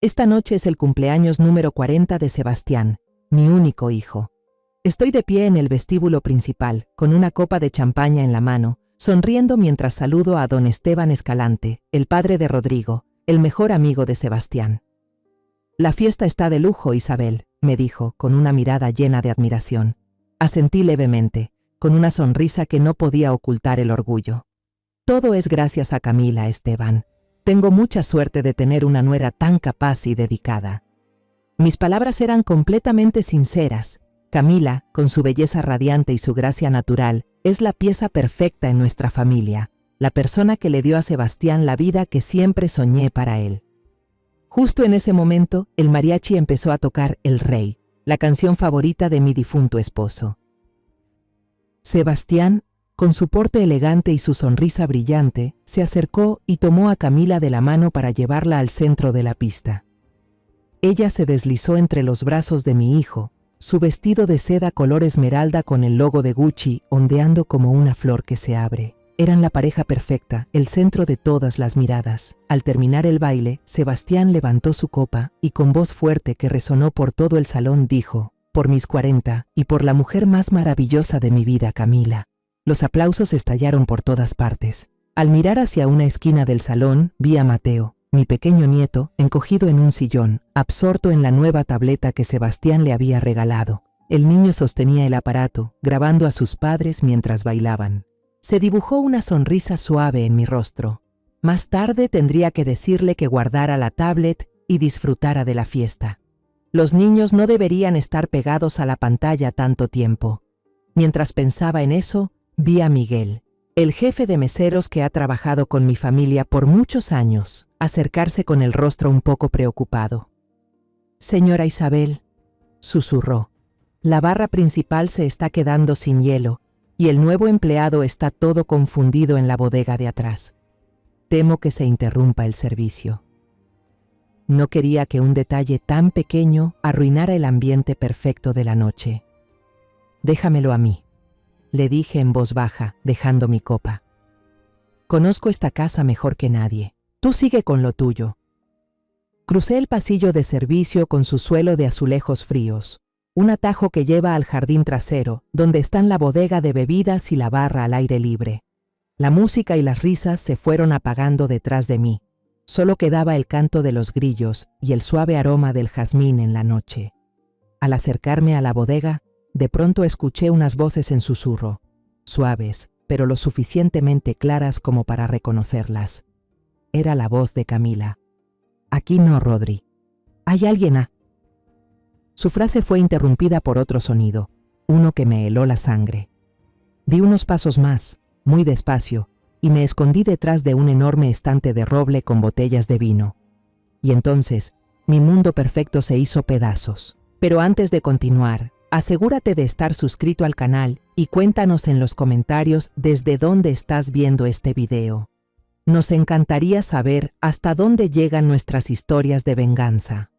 Esta noche es el cumpleaños número 40 de Sebastián, mi único hijo. Estoy de pie en el vestíbulo principal, con una copa de champaña en la mano, sonriendo mientras saludo a don Esteban Escalante, el padre de Rodrigo, el mejor amigo de Sebastián. La fiesta está de lujo, Isabel, me dijo, con una mirada llena de admiración. Asentí levemente, con una sonrisa que no podía ocultar el orgullo. Todo es gracias a Camila, Esteban. Tengo mucha suerte de tener una nuera tan capaz y dedicada. Mis palabras eran completamente sinceras. Camila, con su belleza radiante y su gracia natural, es la pieza perfecta en nuestra familia, la persona que le dio a Sebastián la vida que siempre soñé para él. Justo en ese momento, el mariachi empezó a tocar El Rey, la canción favorita de mi difunto esposo. Sebastián, con su porte elegante y su sonrisa brillante, se acercó y tomó a Camila de la mano para llevarla al centro de la pista. Ella se deslizó entre los brazos de mi hijo, su vestido de seda color esmeralda con el logo de Gucci ondeando como una flor que se abre. Eran la pareja perfecta, el centro de todas las miradas. Al terminar el baile, Sebastián levantó su copa y con voz fuerte que resonó por todo el salón dijo: «Por mis 40 y por la mujer más maravillosa de mi vida, Camila». Los aplausos estallaron por todas partes. Al mirar hacia una esquina del salón, vi a Mateo, mi pequeño nieto, encogido en un sillón, absorto en la nueva tableta que Sebastián le había regalado. El niño sostenía el aparato, grabando a sus padres mientras bailaban. Se dibujó una sonrisa suave en mi rostro. Más tarde tendría que decirle que guardara la tablet y disfrutara de la fiesta. Los niños no deberían estar pegados a la pantalla tanto tiempo. Mientras pensaba en eso, vi a Miguel, el jefe de meseros que ha trabajado con mi familia por muchos años, acercarse con el rostro un poco preocupado. «Señora Isabel», susurró, «la barra principal se está quedando sin hielo y el nuevo empleado está todo confundido en la bodega de atrás. Temo que se interrumpa el servicio». No quería que un detalle tan pequeño arruinara el ambiente perfecto de la noche. «Déjamelo a mí», le dije en voz baja, dejando mi copa. «Conozco esta casa mejor que nadie. Tú sigue con lo tuyo». Crucé el pasillo de servicio con su suelo de azulejos fríos, un atajo que lleva al jardín trasero, donde están la bodega de bebidas y la barra al aire libre. La música y las risas se fueron apagando detrás de mí. Solo quedaba el canto de los grillos y el suave aroma del jazmín en la noche. Al acercarme a la bodega, de pronto escuché unas voces en susurro, suaves, pero lo suficientemente claras como para reconocerlas. Era la voz de Camila. «Aquí no, Rodri. Hay alguien Su frase fue interrumpida por otro sonido, uno que me heló la sangre. Di unos pasos más, muy despacio, y me escondí detrás de un enorme estante de roble con botellas de vino. Y entonces, mi mundo perfecto se hizo pedazos. Pero antes de continuar, asegúrate de estar suscrito al canal y cuéntanos en los comentarios desde dónde estás viendo este video. Nos encantaría saber hasta dónde llegan nuestras historias de venganza.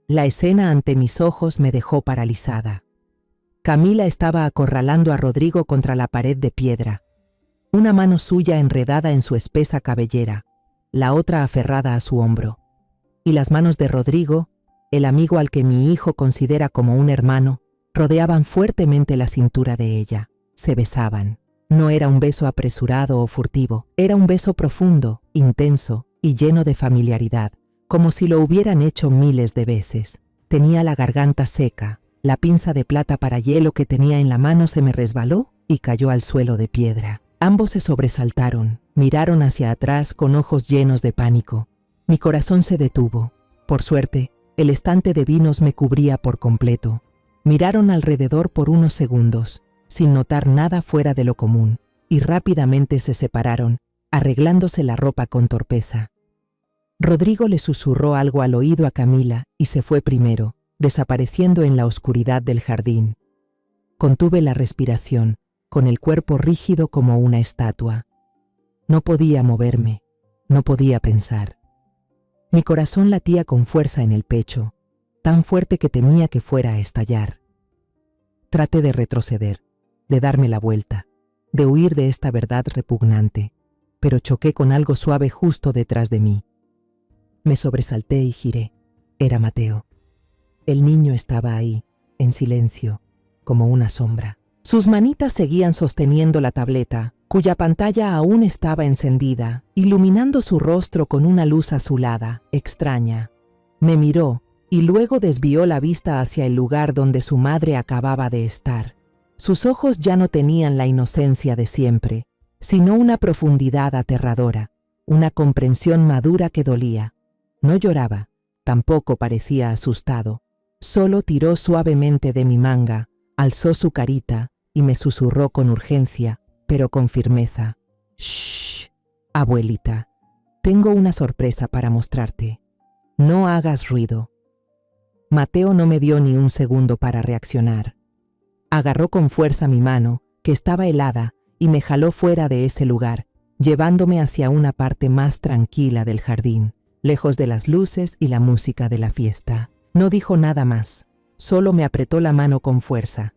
La escena ante mis ojos me dejó paralizada. Camila estaba acorralando a Rodrigo contra la pared de piedra, una mano suya enredada en su espesa cabellera, la otra aferrada a su hombro, y las manos de Rodrigo, el amigo al que mi hijo considera como un hermano, rodeaban fuertemente la cintura de ella. Se besaban. No era un beso apresurado o furtivo, era un beso profundo, intenso y lleno de familiaridad, como si lo hubieran hecho miles de veces. Tenía la garganta seca, la pinza de plata para hielo que tenía en la mano se me resbaló y cayó al suelo de piedra. Ambos se sobresaltaron, miraron hacia atrás con ojos llenos de pánico. Mi corazón se detuvo. Por suerte, el estante de vinos me cubría por completo. Miraron alrededor por unos segundos, sin notar nada fuera de lo común, y rápidamente se separaron, arreglándose la ropa con torpeza. Rodrigo le susurró algo al oído a Camila y se fue primero, desapareciendo en la oscuridad del jardín. Contuve la respiración, con el cuerpo rígido como una estatua. No podía moverme, no podía pensar. Mi corazón latía con fuerza en el pecho, tan fuerte que temía que fuera a estallar. Traté de retroceder, de darme la vuelta, de huir de esta verdad repugnante, pero choqué con algo suave justo detrás de mí. Me sobresalté y giré. Era Mateo. El niño estaba ahí, en silencio, como una sombra. Sus manitas seguían sosteniendo la tableta, cuya pantalla aún estaba encendida, iluminando su rostro con una luz azulada, extraña. Me miró y luego desvió la vista hacia el lugar donde su madre acababa de estar. Sus ojos ya no tenían la inocencia de siempre, sino una profundidad aterradora, una comprensión madura que dolía. No lloraba, tampoco parecía asustado. Solo tiró suavemente de mi manga, alzó su carita y me susurró con urgencia, pero con firmeza. «Shh, abuelita, tengo una sorpresa para mostrarte. No hagas ruido». Mateo no me dio ni un segundo para reaccionar. Agarró con fuerza mi mano, que estaba helada, y me jaló fuera de ese lugar, llevándome hacia una parte más tranquila del jardín, lejos de las luces y la música de la fiesta. No dijo nada más, solo me apretó la mano con fuerza.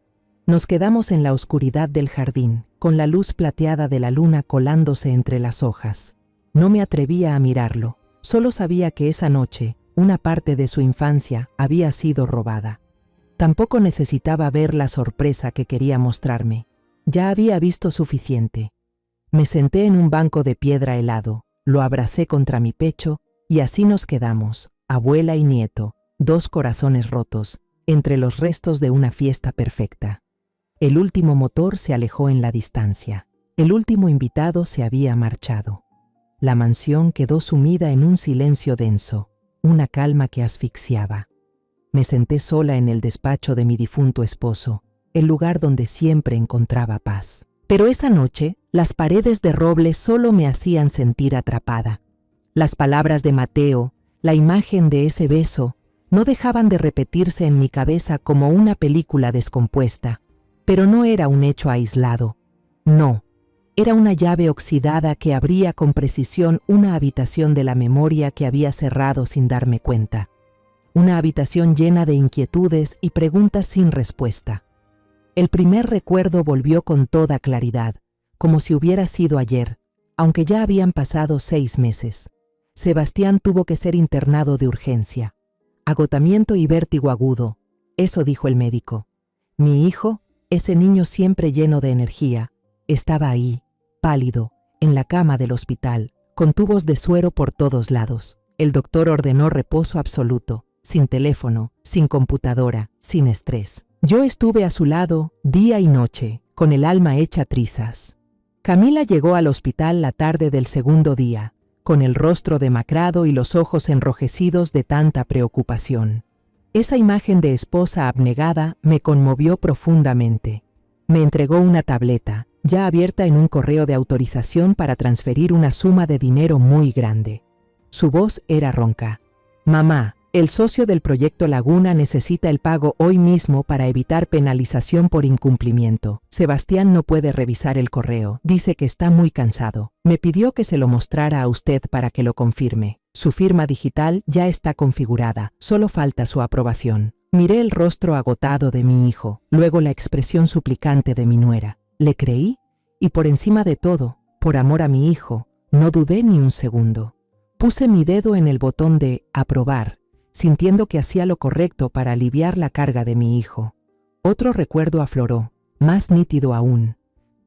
Nos quedamos en la oscuridad del jardín, con la luz plateada de la luna colándose entre las hojas. No me atrevía a mirarlo, solo sabía que esa noche, una parte de su infancia había sido robada. Tampoco necesitaba ver la sorpresa que quería mostrarme. Ya había visto suficiente. Me senté en un banco de piedra helado, lo abracé contra mi pecho y así nos quedamos, abuela y nieto, dos corazones rotos, entre los restos de una fiesta perfecta. El último motor se alejó en la distancia. El último invitado se había marchado. La mansión quedó sumida en un silencio denso, una calma que asfixiaba. Me senté sola en el despacho de mi difunto esposo, el lugar donde siempre encontraba paz. Pero esa noche, las paredes de roble solo me hacían sentir atrapada. Las palabras de Mateo, la imagen de ese beso, no dejaban de repetirse en mi cabeza como una película descompuesta. Pero no era un hecho aislado. No, era una llave oxidada que abría con precisión una habitación de la memoria que había cerrado sin darme cuenta. Una habitación llena de inquietudes y preguntas sin respuesta. El primer recuerdo volvió con toda claridad, como si hubiera sido ayer, aunque ya habían pasado 6 meses. Sebastián tuvo que ser internado de urgencia. Agotamiento y vértigo agudo, eso dijo el médico. Mi hijo, ese niño siempre lleno de energía, estaba ahí, pálido, en la cama del hospital, con tubos de suero por todos lados. El doctor ordenó reposo absoluto, sin teléfono, sin computadora, sin estrés. Yo estuve a su lado día y noche, con el alma hecha trizas. Camila llegó al hospital la tarde del segundo día, con el rostro demacrado y los ojos enrojecidos de tanta preocupación. Esa imagen de esposa abnegada me conmovió profundamente. Me entregó una tableta, ya abierta en un correo de autorización para transferir una suma de dinero muy grande. Su voz era ronca. «Mamá, el socio del proyecto Laguna necesita el pago hoy mismo para evitar penalización por incumplimiento. Sebastián no puede revisar el correo, dice que está muy cansado. Me pidió que se lo mostrara a usted para que lo confirme. Su firma digital ya está configurada, solo falta su aprobación». Miré el rostro agotado de mi hijo, luego la expresión suplicante de mi nuera. Le creí y por encima de todo, por amor a mi hijo, no dudé ni un segundo. Puse mi dedo en el botón de aprobar, sintiendo que hacía lo correcto para aliviar la carga de mi hijo. Otro recuerdo afloró, más nítido aún.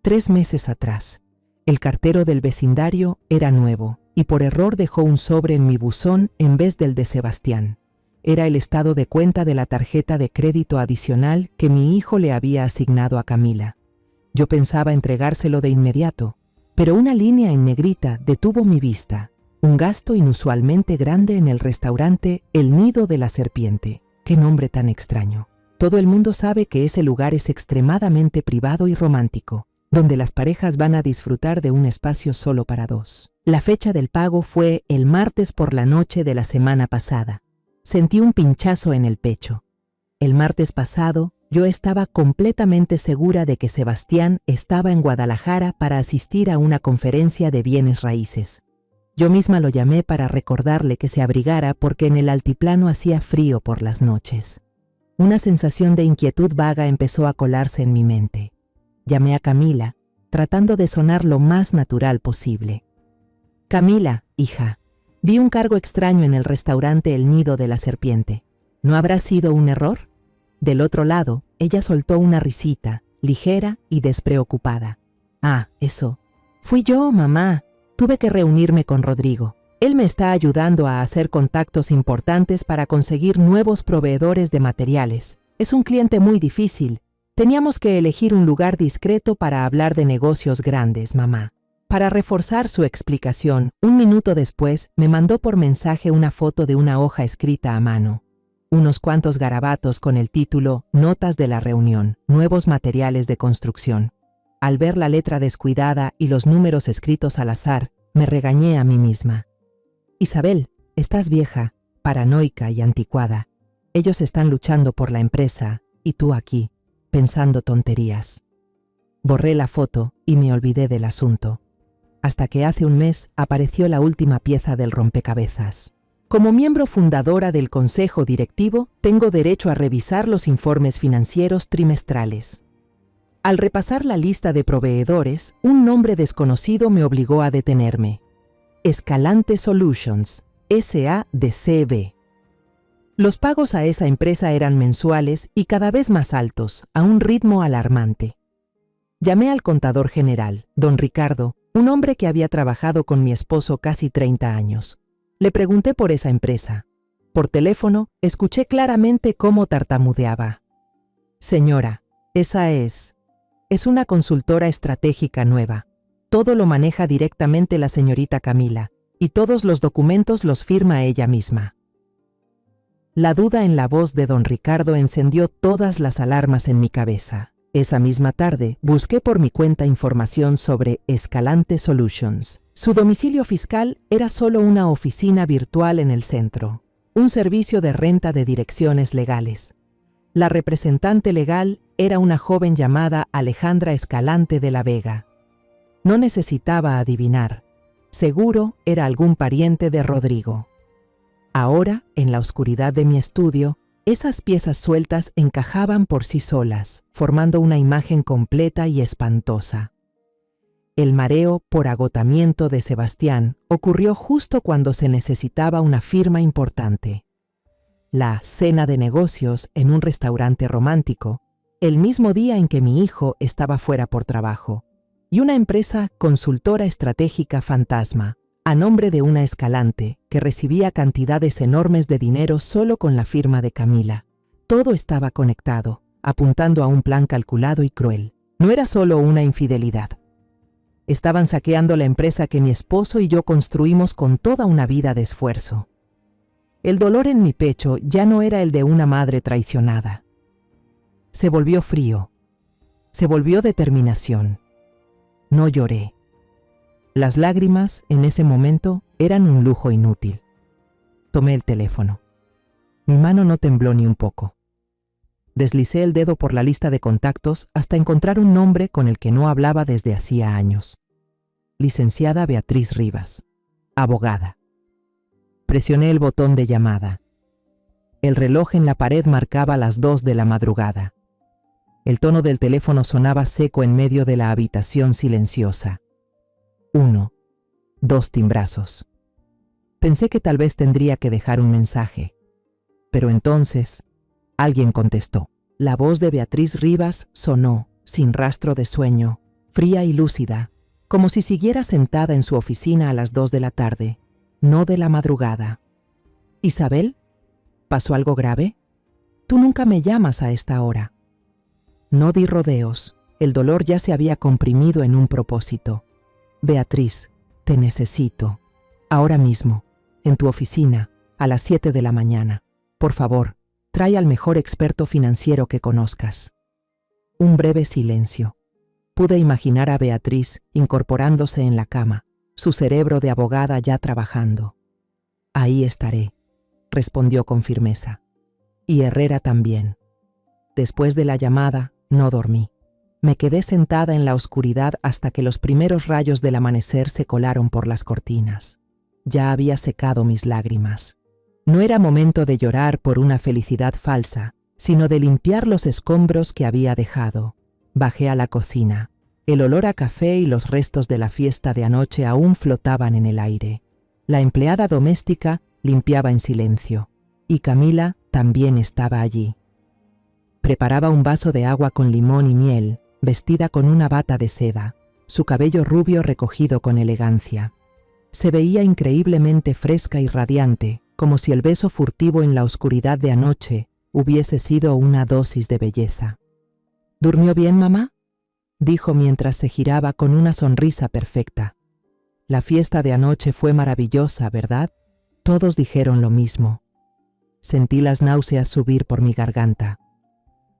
3 meses atrás, el cartero del vecindario era nuevo y por error dejó un sobre en mi buzón en vez del de Sebastián. Era el estado de cuenta de la tarjeta de crédito adicional que mi hijo le había asignado a Camila. Yo pensaba entregárselo de inmediato, pero una línea en negrita detuvo mi vista. Un gasto inusualmente grande en el restaurante El Nido de la Serpiente. ¡Qué nombre tan extraño! Todo el mundo sabe que ese lugar es extremadamente privado y romántico, donde las parejas van a disfrutar de un espacio solo para 2. La fecha del pago fue el martes por la noche de la semana pasada. Sentí un pinchazo en el pecho. El martes pasado, yo estaba completamente segura de que Sebastián estaba en Guadalajara para asistir a una conferencia de bienes raíces. Yo misma lo llamé para recordarle que se abrigara porque en el altiplano hacía frío por las noches. Una sensación de inquietud vaga empezó a colarse en mi mente. Llamé a Camila, tratando de sonar lo más natural posible. «Camila, hija, Vi un cargo extraño en el restaurante El Nido de la Serpiente. ¿No habrá sido un error? Del otro lado, ella soltó una risita, ligera y despreocupada. Ah, eso. Fui yo, mamá. Tuve que reunirme con Rodrigo. Él me está ayudando a hacer contactos importantes para conseguir nuevos proveedores de materiales. Es un cliente muy difícil. Teníamos que elegir un lugar discreto para hablar de negocios grandes, mamá. Para reforzar su explicación, un minuto después me mandó por mensaje una foto de una hoja escrita a mano. Unos cuantos garabatos con el título Notas de la reunión, nuevos materiales de construcción. Al ver la letra descuidada y los números escritos al azar, me regañé a mí misma. Isabel, estás vieja, paranoica y anticuada. Ellos están luchando por la empresa y tú aquí, pensando tonterías. Borré la foto y me olvidé del asunto. Hasta que hace un mes apareció la última pieza del rompecabezas. Como miembro fundadora del Consejo Directivo, tengo derecho a revisar los informes financieros trimestrales. Al repasar la lista de proveedores, un nombre desconocido me obligó a detenerme. Escalante Solutions, S.A.D.C.B. Los pagos a esa empresa eran mensuales y cada vez más altos, a un ritmo alarmante. Llamé al contador general, don Ricardo, un hombre que había trabajado con mi esposo casi 30 años. Le pregunté por esa empresa. Por teléfono, escuché claramente cómo tartamudeaba. Señora, esa es una consultora estratégica nueva. Todo lo maneja directamente la señorita Camila, y todos los documentos los firma ella misma. La duda en la voz de don Ricardo encendió todas las alarmas en mi cabeza. Esa misma tarde, busqué por mi cuenta información sobre Escalante Solutions. Su domicilio fiscal era solo una oficina virtual en el centro, un servicio de renta de direcciones legales. La representante legal era una joven llamada Alejandra Escalante de la Vega. No necesitaba adivinar. Seguro era algún pariente de Rodrigo. Ahora, en la oscuridad de mi estudio, esas piezas sueltas encajaban por sí solas, formando una imagen completa y espantosa. El mareo por agotamiento de Sebastián ocurrió justo cuando se necesitaba una firma importante. La cena de negocios en un restaurante romántico, el mismo día en que mi hijo estaba fuera por trabajo, y una empresa consultora estratégica fantasma, a nombre de una Escalante, que recibía cantidades enormes de dinero solo con la firma de Camila. Todo estaba conectado, apuntando a un plan calculado y cruel. No era solo una infidelidad. Estaban saqueando la empresa que mi esposo y yo construimos con toda una vida de esfuerzo. El dolor en mi pecho ya no era el de una madre traicionada. Se volvió frío. Se volvió determinación. No lloré. Las lágrimas, en ese momento, eran un lujo inútil. Tomé el teléfono. Mi mano no tembló ni un poco. Deslicé el dedo por la lista de contactos hasta encontrar un nombre con el que no hablaba desde hacía años. Licenciada Beatriz Rivas, abogada. Presioné el botón de llamada. El reloj en la pared marcaba las 2 de la madrugada. El tono del teléfono sonaba seco en medio de la habitación silenciosa. 1, 2 timbrazos. Pensé que tal vez tendría que dejar un mensaje. Pero entonces, alguien contestó. La voz de Beatriz Rivas sonó, sin rastro de sueño, fría y lúcida, como si siguiera sentada en su oficina a las 2 de la tarde, no de la madrugada. ¿Isabel? ¿Pasó algo grave? Tú nunca me llamas a esta hora. No di rodeos. El dolor ya se había comprimido en un propósito. Beatriz, te necesito. Ahora mismo, en tu oficina, a las 7 de la mañana. Por favor, trae al mejor experto financiero que conozcas. Un breve silencio. Pude imaginar a Beatriz incorporándose en la cama, su cerebro de abogada ya trabajando. Ahí estaré, respondió con firmeza. Y Herrera también. Después de la llamada, no dormí. Me quedé sentada en la oscuridad hasta que los primeros rayos del amanecer se colaron por las cortinas. Ya había secado mis lágrimas. No era momento de llorar por una felicidad falsa, sino de limpiar los escombros que había dejado. Bajé a la cocina. El olor a café y los restos de la fiesta de anoche aún flotaban en el aire. La empleada doméstica limpiaba en silencio, y Camila también estaba allí. Preparaba un vaso de agua con limón y miel, vestida con una bata de seda, su cabello rubio recogido con elegancia. Se veía increíblemente fresca y radiante, como si el beso furtivo en la oscuridad de anoche hubiese sido una dosis de belleza. ¿Durmió bien, mamá?, dijo mientras se giraba con una sonrisa perfecta. La fiesta de anoche fue maravillosa, ¿verdad? Todos dijeron lo mismo. Sentí las náuseas subir por mi garganta.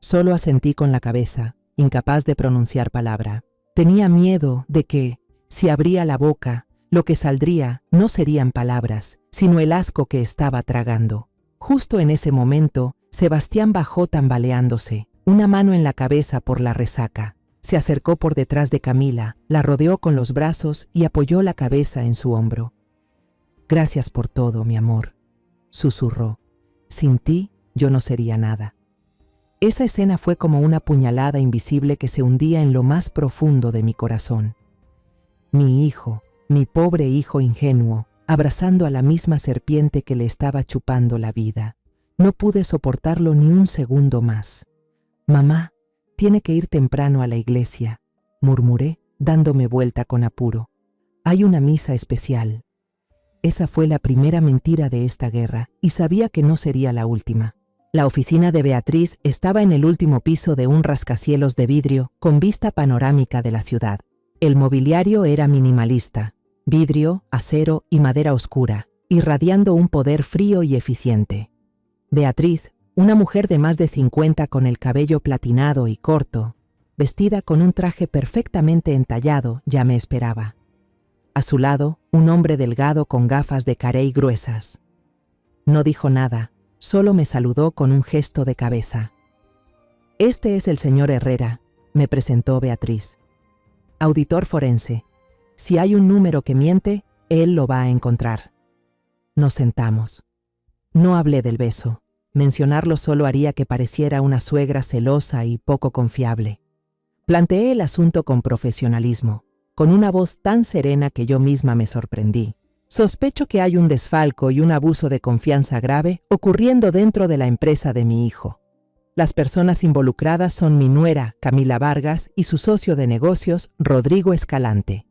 Solo asentí con la cabeza, incapaz de pronunciar palabra. Tenía miedo de que, si abría la boca, lo que saldría no serían palabras, sino el asco que estaba tragando. Justo en ese momento, Sebastián bajó tambaleándose, una mano en la cabeza por la resaca. Se acercó por detrás de Camila, la rodeó con los brazos y apoyó la cabeza en su hombro. «Gracias por todo, mi amor», susurró. «Sin ti, yo no sería nada». Esa escena fue como una puñalada invisible que se hundía en lo más profundo de mi corazón. Mi hijo, mi pobre hijo ingenuo, abrazando a la misma serpiente que le estaba chupando la vida. No pude soportarlo ni un segundo más. «Mamá, tiene que ir temprano a la iglesia», murmuré, dándome vuelta con apuro. «Hay una misa especial». Esa fue la primera mentira de esta guerra, y sabía que no sería la última. La oficina de Beatriz estaba en el último piso de un rascacielos de vidrio con vista panorámica de la ciudad. El mobiliario era minimalista, vidrio, acero y madera oscura, irradiando un poder frío y eficiente. Beatriz, una mujer de más de 50 con el cabello platinado y corto, vestida con un traje perfectamente entallado, ya me esperaba. A su lado, un hombre delgado con gafas de carey gruesas. No dijo nada, solo me saludó con un gesto de cabeza. «Este es el señor Herrera», me presentó Beatriz. «Auditor forense. Si hay un número que miente, él lo va a encontrar». Nos sentamos. No hablé del beso. Mencionarlo solo haría que pareciera una suegra celosa y poco confiable. Planteé el asunto con profesionalismo, con una voz tan serena que yo misma me sorprendí. «Sospecho que hay un desfalco y un abuso de confianza grave ocurriendo dentro de la empresa de mi hijo. Las personas involucradas son mi nuera, Camila Vargas, y su socio de negocios, Rodrigo Escalante».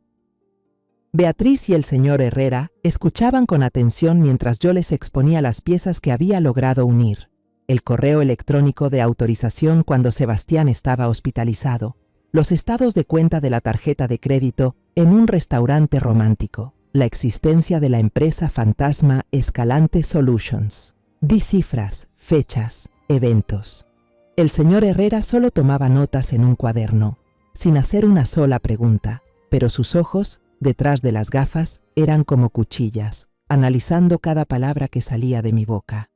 Beatriz y el señor Herrera escuchaban con atención mientras yo les exponía las piezas que había logrado unir: el correo electrónico de autorización cuando Sebastián estaba hospitalizado, los estados de cuenta de la tarjeta de crédito en un restaurante romántico, la existencia de la empresa fantasma Escalante Solutions. Di cifras, fechas, eventos. El señor Herrera solo tomaba notas en un cuaderno, sin hacer una sola pregunta, pero sus ojos, detrás de las gafas, eran como cuchillas, analizando cada palabra que salía de mi boca.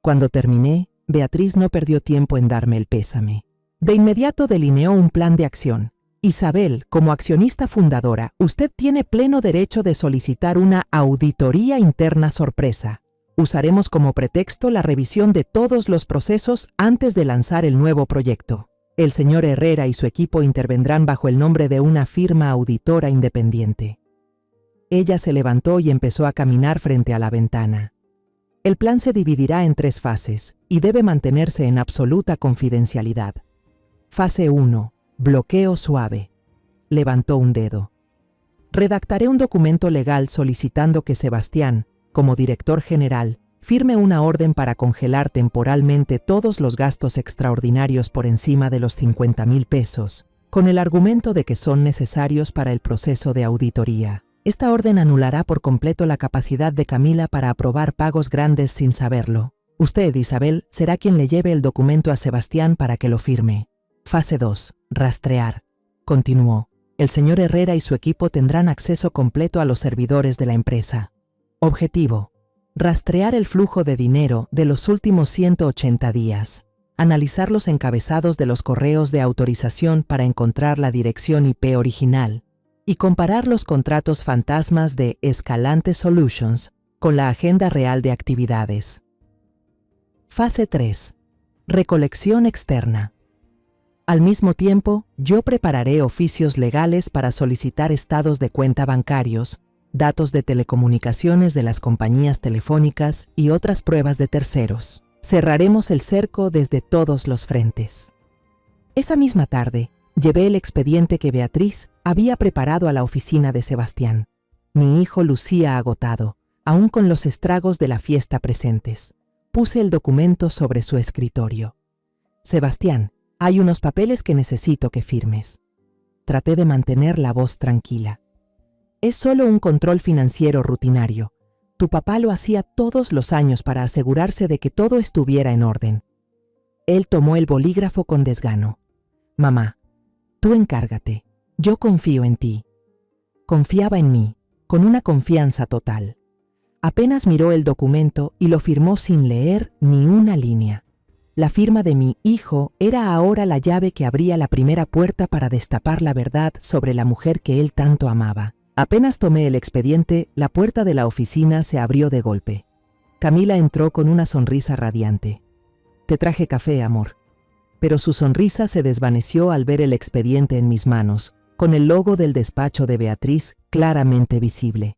Cuando terminé, Beatriz no perdió tiempo en darme el pésame. De inmediato delineó un plan de acción. «Isabel, como accionista fundadora, usted tiene pleno derecho de solicitar una auditoría interna sorpresa. Usaremos como pretexto la revisión de todos los procesos antes de lanzar el nuevo proyecto. El señor Herrera y su equipo intervendrán bajo el nombre de una firma auditora independiente». Ella se levantó y empezó a caminar frente a la ventana. «El plan se dividirá en 3 fases y debe mantenerse en absoluta confidencialidad. Fase 1. Bloqueo suave». Levantó un dedo. «Redactaré un documento legal solicitando que Sebastián, como director general, firme una orden para congelar temporalmente todos los gastos extraordinarios por encima de los 50,000 pesos, con el argumento de que son necesarios para el proceso de auditoría. Esta orden anulará por completo la capacidad de Camila para aprobar pagos grandes sin saberlo. Usted, Isabel, será quien le lleve el documento a Sebastián para que lo firme. Fase 2. Rastrear», continuó. «El señor Herrera y su equipo tendrán acceso completo a los servidores de la empresa. Objetivo: rastrear el flujo de dinero de los últimos 180 días, analizar los encabezados de los correos de autorización para encontrar la dirección IP original y comparar los contratos fantasmas de Escalante Solutions con la agenda real de actividades». Fase 3. Recolección externa. Al mismo tiempo, yo prepararé oficios legales para solicitar estados de cuenta bancarios, datos de telecomunicaciones de las compañías telefónicas y otras pruebas de terceros. Cerraremos el cerco desde todos los frentes. Esa misma tarde, llevé el expediente que Beatriz había preparado a la oficina de Sebastián. Mi hijo lucía agotado, aún con los estragos de la fiesta presentes. Puse el documento sobre su escritorio. Sebastián, hay unos papeles que necesito que firmes. Traté de mantener la voz tranquila. Es solo un control financiero rutinario. Tu papá lo hacía todos los años para asegurarse de que todo estuviera en orden. Él tomó el bolígrafo con desgano. Mamá, tú encárgate. Yo confío en ti. Confiaba en mí, con una confianza total. Apenas miró el documento y lo firmó sin leer ni una línea. La firma de mi hijo era ahora la llave que abría la primera puerta para destapar la verdad sobre la mujer que él tanto amaba. Apenas tomé el expediente, la puerta de la oficina se abrió de golpe. Camila entró con una sonrisa radiante. Te traje café, amor. Pero su sonrisa se desvaneció al ver el expediente en mis manos, con el logo del despacho de Beatriz claramente visible.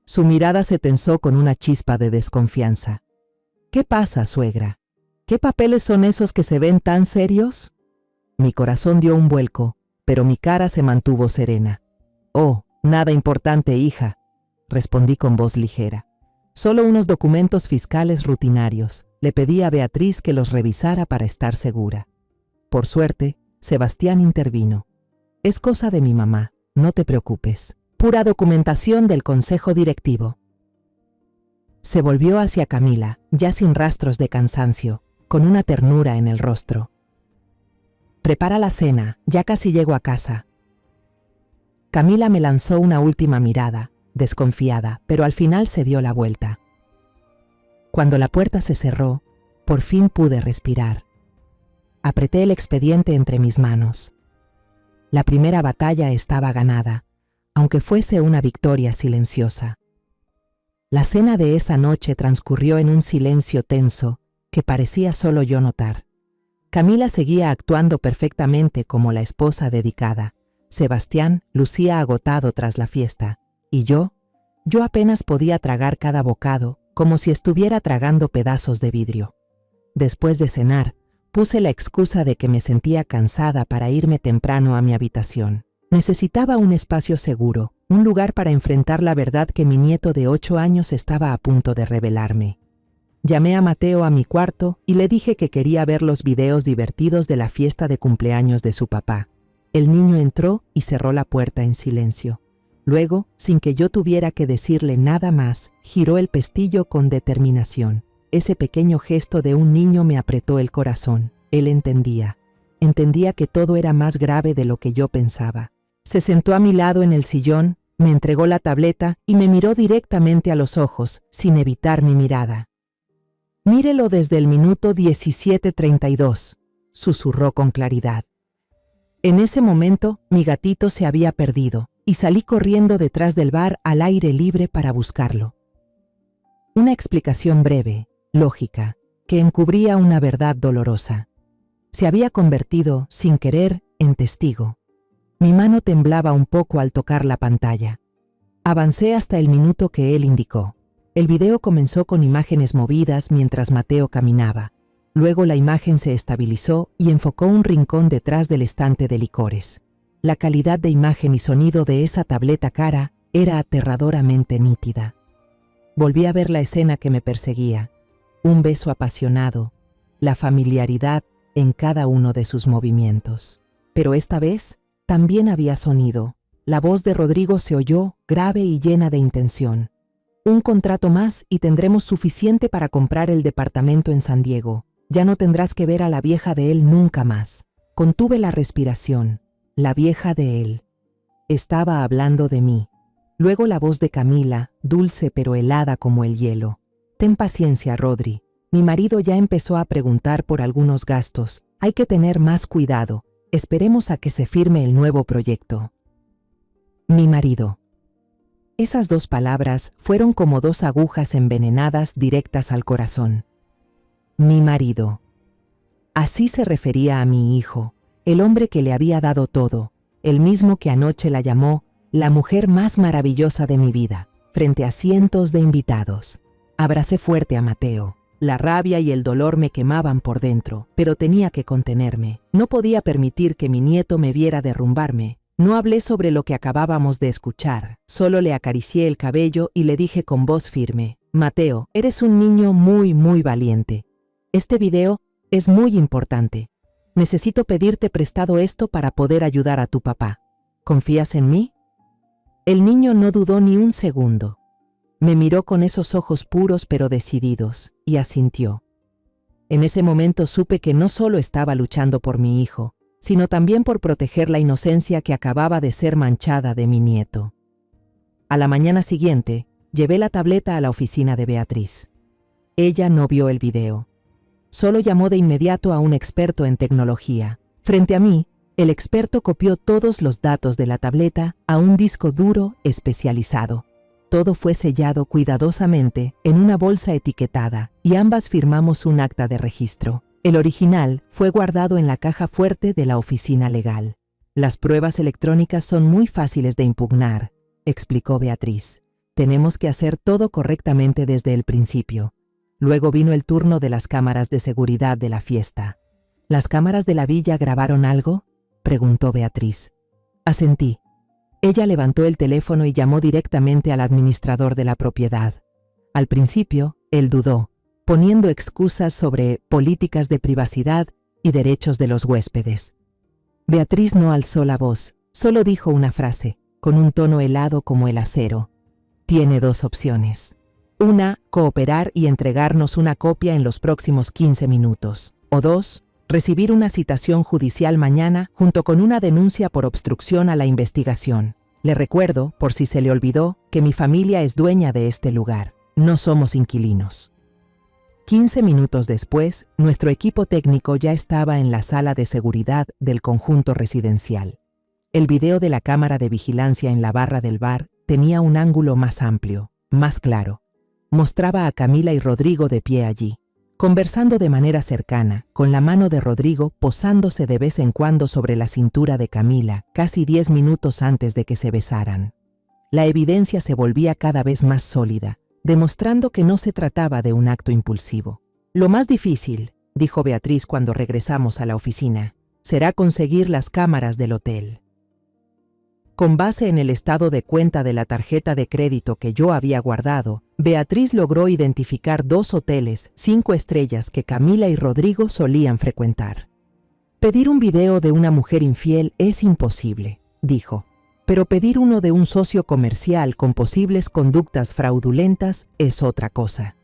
Su mirada se tensó con una chispa de desconfianza. ¿Qué pasa, suegra? ¿Qué papeles son esos que se ven tan serios? Mi corazón dio un vuelco, pero mi cara se mantuvo serena. Oh, nada importante, hija, respondí con voz ligera. Solo unos documentos fiscales rutinarios. Le pedí a Beatriz que los revisara para estar segura. Por suerte, Sebastián intervino. Es cosa de mi mamá, no te preocupes. Pura documentación del consejo directivo. Se volvió hacia Camila, ya sin rastros de cansancio, con una ternura en el rostro. Prepara la cena, ya casi llego a casa. Camila me lanzó una última mirada, desconfiada, pero al final se dio la vuelta. Cuando la puerta se cerró, por fin pude respirar. Apreté el expediente entre mis manos. La primera batalla estaba ganada, aunque fuese una victoria silenciosa. La cena de esa noche transcurrió en un silencio tenso que parecía solo yo notar. Camila seguía actuando perfectamente como la esposa dedicada. Sebastián lucía agotado tras la fiesta, y yo apenas podía tragar cada bocado como si estuviera tragando pedazos de vidrio. Después de cenar, puse la excusa de que me sentía cansada para irme temprano a mi habitación. Necesitaba un espacio seguro, un lugar para enfrentar la verdad que mi nieto de 8 años estaba a punto de revelarme. Llamé a Mateo a mi cuarto y le dije que quería ver los videos divertidos de la fiesta de cumpleaños de su papá. El niño entró y cerró la puerta en silencio. Luego, sin que yo tuviera que decirle nada más, giró el pestillo con determinación. Ese pequeño gesto de un niño me apretó el corazón. Él entendía que todo era más grave de lo que yo pensaba. Se sentó a mi lado en el sillón, me entregó la tableta y me miró directamente a los ojos, sin evitar mi mirada. Mírelo desde el minuto 17:32, susurró con claridad. En ese momento, mi gatito se había perdido y salí corriendo detrás del bar al aire libre para buscarlo. Una explicación breve, lógica, que encubría una verdad dolorosa. Se había convertido, sin querer, en testigo. Mi mano temblaba un poco al tocar la pantalla. Avancé hasta el minuto que él indicó. El video comenzó con imágenes movidas mientras Mateo caminaba. Luego la imagen se estabilizó y enfocó un rincón detrás del estante de licores. La calidad de imagen y sonido de esa tableta cara era aterradoramente nítida. Volví a ver la escena que me perseguía. Un beso apasionado, la familiaridad en cada uno de sus movimientos. Pero esta vez también había sonido. La voz de Rodrigo se oyó grave y llena de intención. Un contrato más y tendremos suficiente para comprar el departamento en San Diego. Ya no tendrás que ver a la vieja de él nunca más. Contuve la respiración. La vieja de él. Estaba hablando de mí. Luego la voz de Camila, dulce pero helada como el hielo. Ten paciencia, Rodri. Mi marido ya empezó a preguntar por algunos gastos. Hay que tener más cuidado. Esperemos a que se firme el nuevo proyecto. Mi marido. Esas 2 palabras fueron como 2 agujas envenenadas directas al corazón. Mi marido. Así se refería a mi hijo, el hombre que le había dado todo, el mismo que anoche la llamó la mujer más maravillosa de mi vida, frente a cientos de invitados. Abracé fuerte a Mateo. La rabia y el dolor me quemaban por dentro, pero tenía que contenerme. No podía permitir que mi nieto me viera derrumbarme. No hablé sobre lo que acabábamos de escuchar, solo le acaricié el cabello y le dije con voz firme: Mateo, eres un niño muy valiente. Este video es muy importante. Necesito pedirte prestado esto para poder ayudar a tu papá. ¿Confías en mí? El niño no dudó ni un segundo. Me miró con esos ojos puros pero decididos, y asintió. En ese momento supe que no solo estaba luchando por mi hijo, sino también por proteger la inocencia que acababa de ser manchada de mi nieto. A la mañana siguiente, llevé la tableta a la oficina de Beatriz. Ella no vio el video. Solo llamó de inmediato a un experto en tecnología. Frente a mí, el experto copió todos los datos de la tableta a un disco duro especializado. Todo fue sellado cuidadosamente en una bolsa etiquetada y ambas firmamos un acta de registro. El original fue guardado en la caja fuerte de la oficina legal. Las pruebas electrónicas son muy fáciles de impugnar, explicó Beatriz. Tenemos que hacer todo correctamente desde el principio. Luego vino el turno de las cámaras de seguridad de la fiesta. ¿Las cámaras de la villa grabaron algo?, preguntó Beatriz. Asentí. Ella levantó el teléfono y llamó directamente al administrador de la propiedad. Al principio, él dudó, poniendo excusas sobre políticas de privacidad y derechos de los huéspedes. Beatriz no alzó la voz, solo dijo una frase, con un tono helado como el acero. Tiene dos opciones. Una, cooperar y entregarnos una copia en los próximos 15 minutos. O dos, recibir una citación judicial mañana junto con una denuncia por obstrucción a la investigación. Le recuerdo, por si se le olvidó, que mi familia es dueña de este lugar. No somos inquilinos. 15 minutos después, nuestro equipo técnico ya estaba en la sala de seguridad del conjunto residencial. El video de la cámara de vigilancia en la barra del bar tenía un ángulo más amplio, más claro. Mostraba a Camila y Rodrigo de pie allí, conversando de manera cercana, con la mano de Rodrigo posándose de vez en cuando sobre la cintura de Camila, casi 10 minutos antes de que se besaran. La evidencia se volvía cada vez más sólida, demostrando que no se trataba de un acto impulsivo. Lo más difícil, dijo Beatriz cuando regresamos a la oficina, será conseguir las cámaras del hotel. Con base en el estado de cuenta de la tarjeta de crédito que yo había guardado, Beatriz logró identificar 2 hoteles 5 estrellas que Camila y Rodrigo solían frecuentar. Pedir un video de una mujer infiel es imposible, dijo, pero pedir uno de un socio comercial con posibles conductas fraudulentas es otra cosa.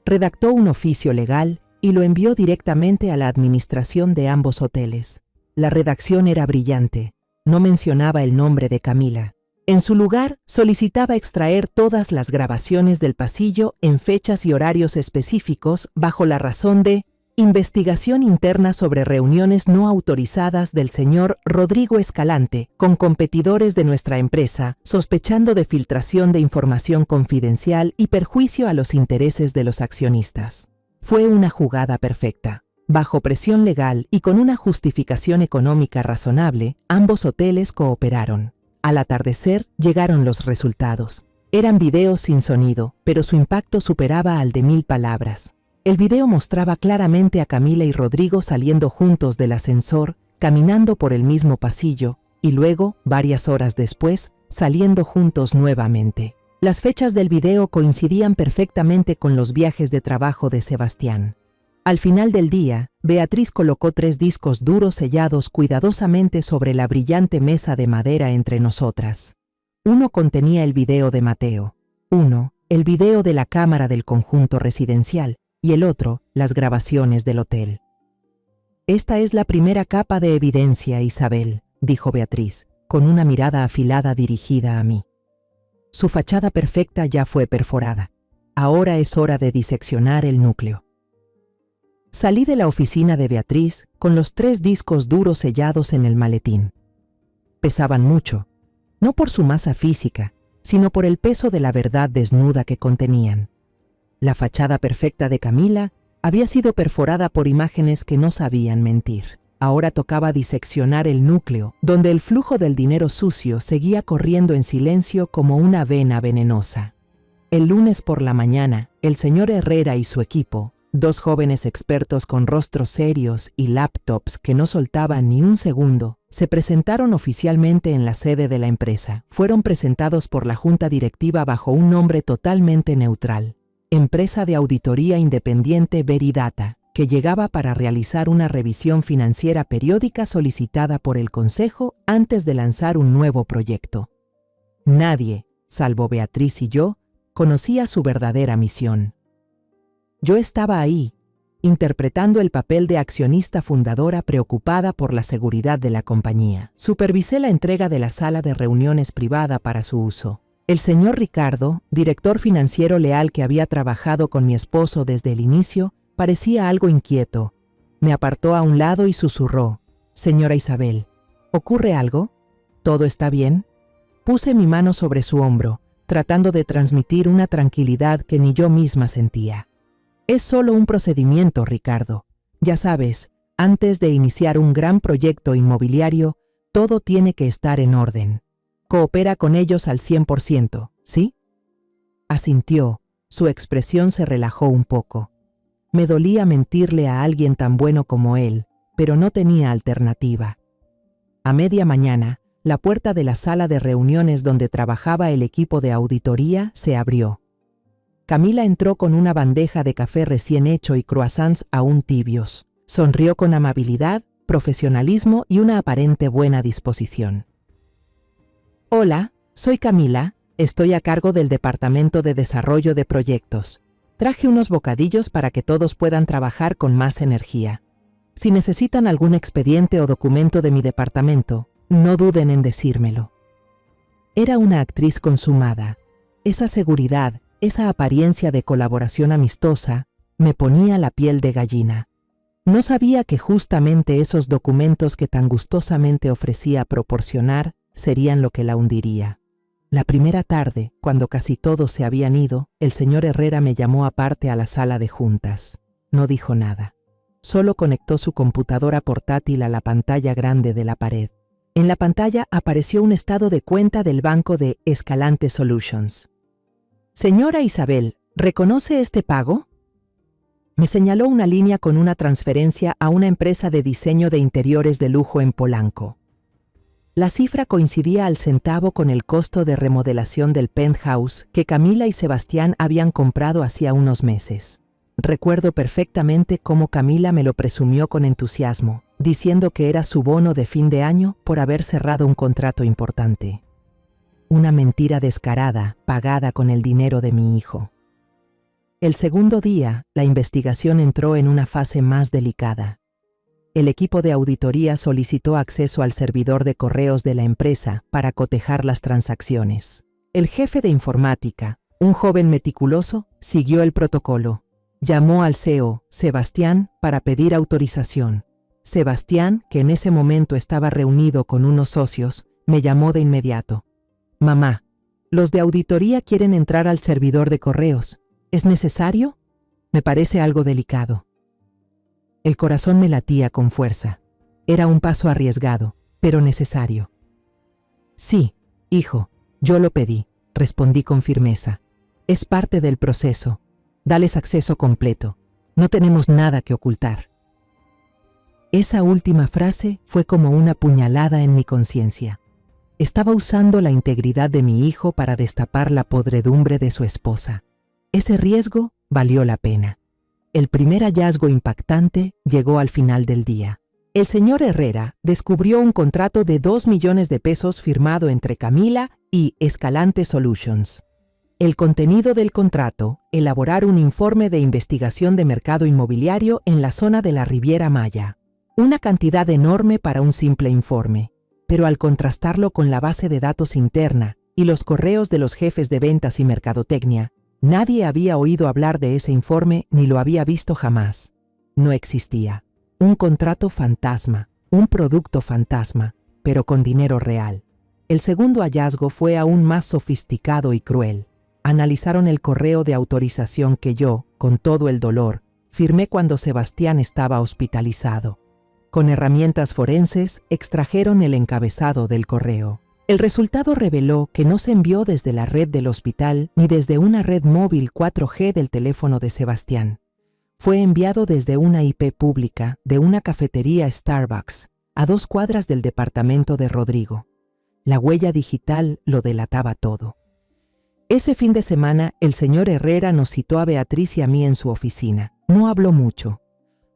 Redactó un oficio legal y lo envió directamente a la administración de ambos hoteles. La redacción era brillante. No mencionaba el nombre de Camila. En su lugar, solicitaba extraer todas las grabaciones del pasillo en fechas y horarios específicos bajo la razón de investigación interna sobre reuniones no autorizadas del señor Rodrigo Escalante con competidores de nuestra empresa, sospechando de filtración de información confidencial y perjuicio a los intereses de los accionistas. Fue una jugada perfecta. Bajo presión legal y con una justificación económica razonable, ambos hoteles cooperaron. Al atardecer llegaron los resultados. Eran videos sin sonido, pero su impacto superaba al de 1000 palabras. El video mostraba claramente a Camila y Rodrigo saliendo juntos del ascensor, caminando por el mismo pasillo, y luego, varias horas después, saliendo juntos nuevamente. Las fechas del video coincidían perfectamente con los viajes de trabajo de Sebastián. Al final del día, Beatriz colocó 3 discos duros sellados cuidadosamente sobre la brillante mesa de madera entre nosotras. Uno contenía el video de Mateo, uno, el video de la cámara del conjunto residencial, y el otro, las grabaciones del hotel. Esta es la primera capa de evidencia, Isabel, dijo Beatriz, con una mirada afilada dirigida a mí. Su fachada perfecta ya fue perforada. Ahora es hora de diseccionar el núcleo. Salí de la oficina de Beatriz con los 3 discos duros sellados en el maletín. Pesaban mucho, no por su masa física, sino por el peso de la verdad desnuda que contenían. La fachada perfecta de Camila había sido perforada por imágenes que no sabían mentir. Ahora tocaba diseccionar el núcleo, donde el flujo del dinero sucio seguía corriendo en silencio como una vena venenosa. El lunes por la mañana, el señor Herrera y su equipo, 2 jóvenes expertos con rostros serios y laptops que no soltaban ni un segundo, se presentaron oficialmente en la sede de la empresa. Fueron presentados por la junta directiva bajo un nombre totalmente neutral: Empresa de Auditoría Independiente Veridata, que llegaba para realizar una revisión financiera periódica solicitada por el Consejo antes de lanzar un nuevo proyecto. Nadie, salvo Beatriz y yo, conocía su verdadera misión. Yo estaba ahí, interpretando el papel de accionista fundadora preocupada por la seguridad de la compañía. Supervisé la entrega de la sala de reuniones privada para su uso. El señor Ricardo, director financiero leal que había trabajado con mi esposo desde el inicio, parecía algo inquieto. Me apartó a un lado y susurró: «Señora Isabel, ¿ocurre algo? ¿Todo está bien?». Puse mi mano sobre su hombro, tratando de transmitir una tranquilidad que ni yo misma sentía. «Es solo un procedimiento, Ricardo. Ya sabes, antes de iniciar un gran proyecto inmobiliario, todo tiene que estar en orden. Coopera con ellos al 100%, ¿sí?». Asintió. Su expresión se relajó un poco. Me dolía mentirle a alguien tan bueno como él, pero no tenía alternativa. A media mañana, la puerta de la sala de reuniones donde trabajaba el equipo de auditoría se abrió. Camila entró con una bandeja de café recién hecho y croissants aún tibios. Sonrió con amabilidad, profesionalismo y una aparente buena disposición. «Hola, soy Camila, estoy a cargo del Departamento de Desarrollo de Proyectos. Traje unos bocadillos para que todos puedan trabajar con más energía. Si necesitan algún expediente o documento de mi departamento, no duden en decírmelo». Era una actriz consumada. Esa seguridad, esa apariencia de colaboración amistosa, me ponía la piel de gallina. No sabía que justamente esos documentos que tan gustosamente ofrecía proporcionar serían lo que la hundiría. La primera tarde, cuando casi todos se habían ido, el señor Herrera me llamó aparte a la sala de juntas. No dijo nada. Solo conectó su computadora portátil a la pantalla grande de la pared. En la pantalla apareció un estado de cuenta del banco de Escalante Solutions. «Señora Isabel, ¿reconoce este pago?». Me señaló una línea con una transferencia a una empresa de diseño de interiores de lujo en Polanco. La cifra coincidía al centavo con el costo de remodelación del penthouse que Camila y Sebastián habían comprado hacía unos meses. Recuerdo perfectamente cómo Camila me lo presumió con entusiasmo, diciendo que era su bono de fin de año por haber cerrado un contrato importante. Una mentira descarada, pagada con el dinero de mi hijo. El segundo día, la investigación entró en una fase más delicada. El equipo de auditoría solicitó acceso al servidor de correos de la empresa para cotejar las transacciones. El jefe de informática, un joven meticuloso, siguió el protocolo. Llamó al CEO, Sebastián, para pedir autorización. Sebastián, que en ese momento estaba reunido con unos socios, me llamó de inmediato. «Mamá, los de auditoría quieren entrar al servidor de correos. ¿Es necesario? Me parece algo delicado». El corazón me latía con fuerza. Era un paso arriesgado, pero necesario. «Sí, hijo, yo lo pedí», respondí con firmeza. «Es parte del proceso. Dales acceso completo. No tenemos nada que ocultar». Esa última frase fue como una puñalada en mi conciencia. Estaba usando la integridad de mi hijo para destapar la podredumbre de su esposa. Ese riesgo valió la pena. El primer hallazgo impactante llegó al final del día. El señor Herrera descubrió un contrato de 2 millones de pesos firmado entre Camila y Escalante Solutions. El contenido del contrato: elaborar un informe de investigación de mercado inmobiliario en la zona de la Riviera Maya. Una cantidad enorme para un simple informe, pero al contrastarlo con la base de datos interna y los correos de los jefes de ventas y mercadotecnia, nadie había oído hablar de ese informe ni lo había visto jamás. No existía. Un contrato fantasma, un producto fantasma, pero con dinero real. El segundo hallazgo fue aún más sofisticado y cruel. Analizaron el correo de autorización que yo, con todo el dolor, firmé cuando Sebastián estaba hospitalizado. Con herramientas forenses, extrajeron el encabezado del correo. El resultado reveló que no se envió desde la red del hospital ni desde una red móvil 4G del teléfono de Sebastián. Fue enviado desde una IP pública de una cafetería Starbucks, a 2 cuadras del departamento de Rodrigo. La huella digital lo delataba todo. Ese fin de semana, el señor Herrera nos citó a Beatriz y a mí en su oficina. No habló mucho.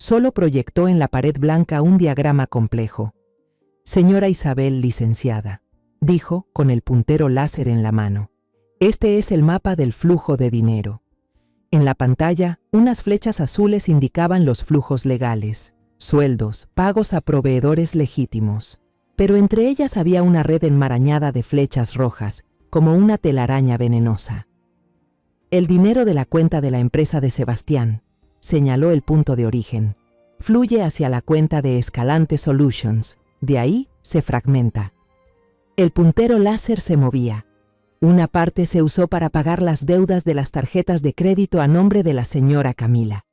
Solo proyectó en la pared blanca un diagrama complejo. «Señora Isabel, licenciada», dijo con el puntero láser en la mano. «Este es el mapa del flujo de dinero». En la pantalla, unas flechas azules indicaban los flujos legales, sueldos, pagos a proveedores legítimos. Pero entre ellas había una red enmarañada de flechas rojas, como una telaraña venenosa. «El dinero de la cuenta de la empresa de Sebastián», señaló el punto de origen, «fluye hacia la cuenta de Escalante Solutions. De ahí se fragmenta». El puntero láser se movía. Una parte se usó para pagar las deudas de las tarjetas de crédito a nombre de la señora Camila.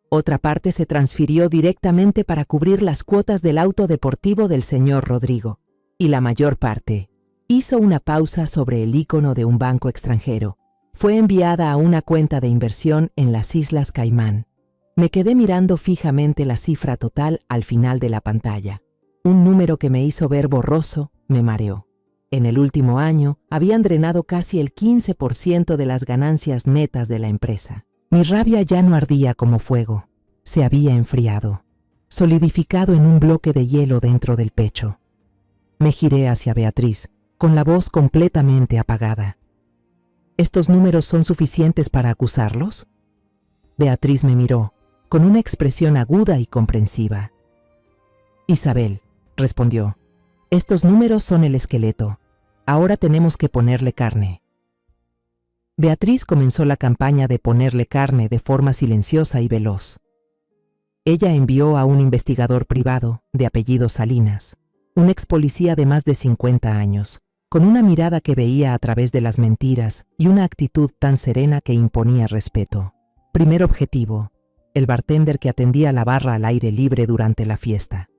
Otra parte se transfirió directamente para cubrir las cuotas del auto deportivo del señor Rodrigo. Y la mayor parte hizo una pausa sobre el icono de un banco extranjero. Fue enviada a una cuenta de inversión en las Islas Caimán. Me quedé mirando fijamente la cifra total al final de la pantalla. Un número que me hizo ver borroso me mareó. En el último año, habían drenado casi el 15% de las ganancias netas de la empresa. Mi rabia ya no ardía como fuego. Se había enfriado, solidificado en un bloque de hielo dentro del pecho. Me giré hacia Beatriz, con la voz completamente apagada. ¿Estos números son suficientes para acusarlos? Beatriz me miró, con una expresión aguda y comprensiva. Isabel, respondió, estos números son el esqueleto. Ahora tenemos que ponerle carne. Beatriz comenzó la campaña de ponerle carne de forma silenciosa y veloz. Ella envió a un investigador privado, de apellido Salinas, un ex policía de más de 50 años, con una mirada que veía a través de las mentiras y una actitud tan serena que imponía respeto. Primer objetivo, el bartender que atendía la barra al aire libre durante la fiesta.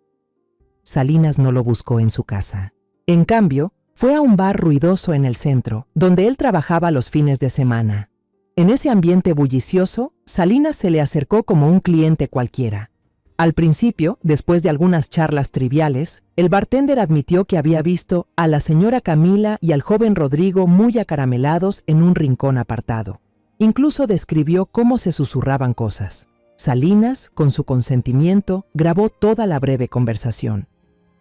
Salinas no lo buscó en su casa. En cambio, fue a un bar ruidoso en el centro, donde él trabajaba los fines de semana. En ese ambiente bullicioso, Salinas se le acercó como un cliente cualquiera. Al principio, después de algunas charlas triviales, el bartender admitió que había visto a la señora Camila y al joven Rodrigo muy acaramelados en un rincón apartado. Incluso describió cómo se susurraban cosas. Salinas, con su consentimiento, grabó toda la breve conversación.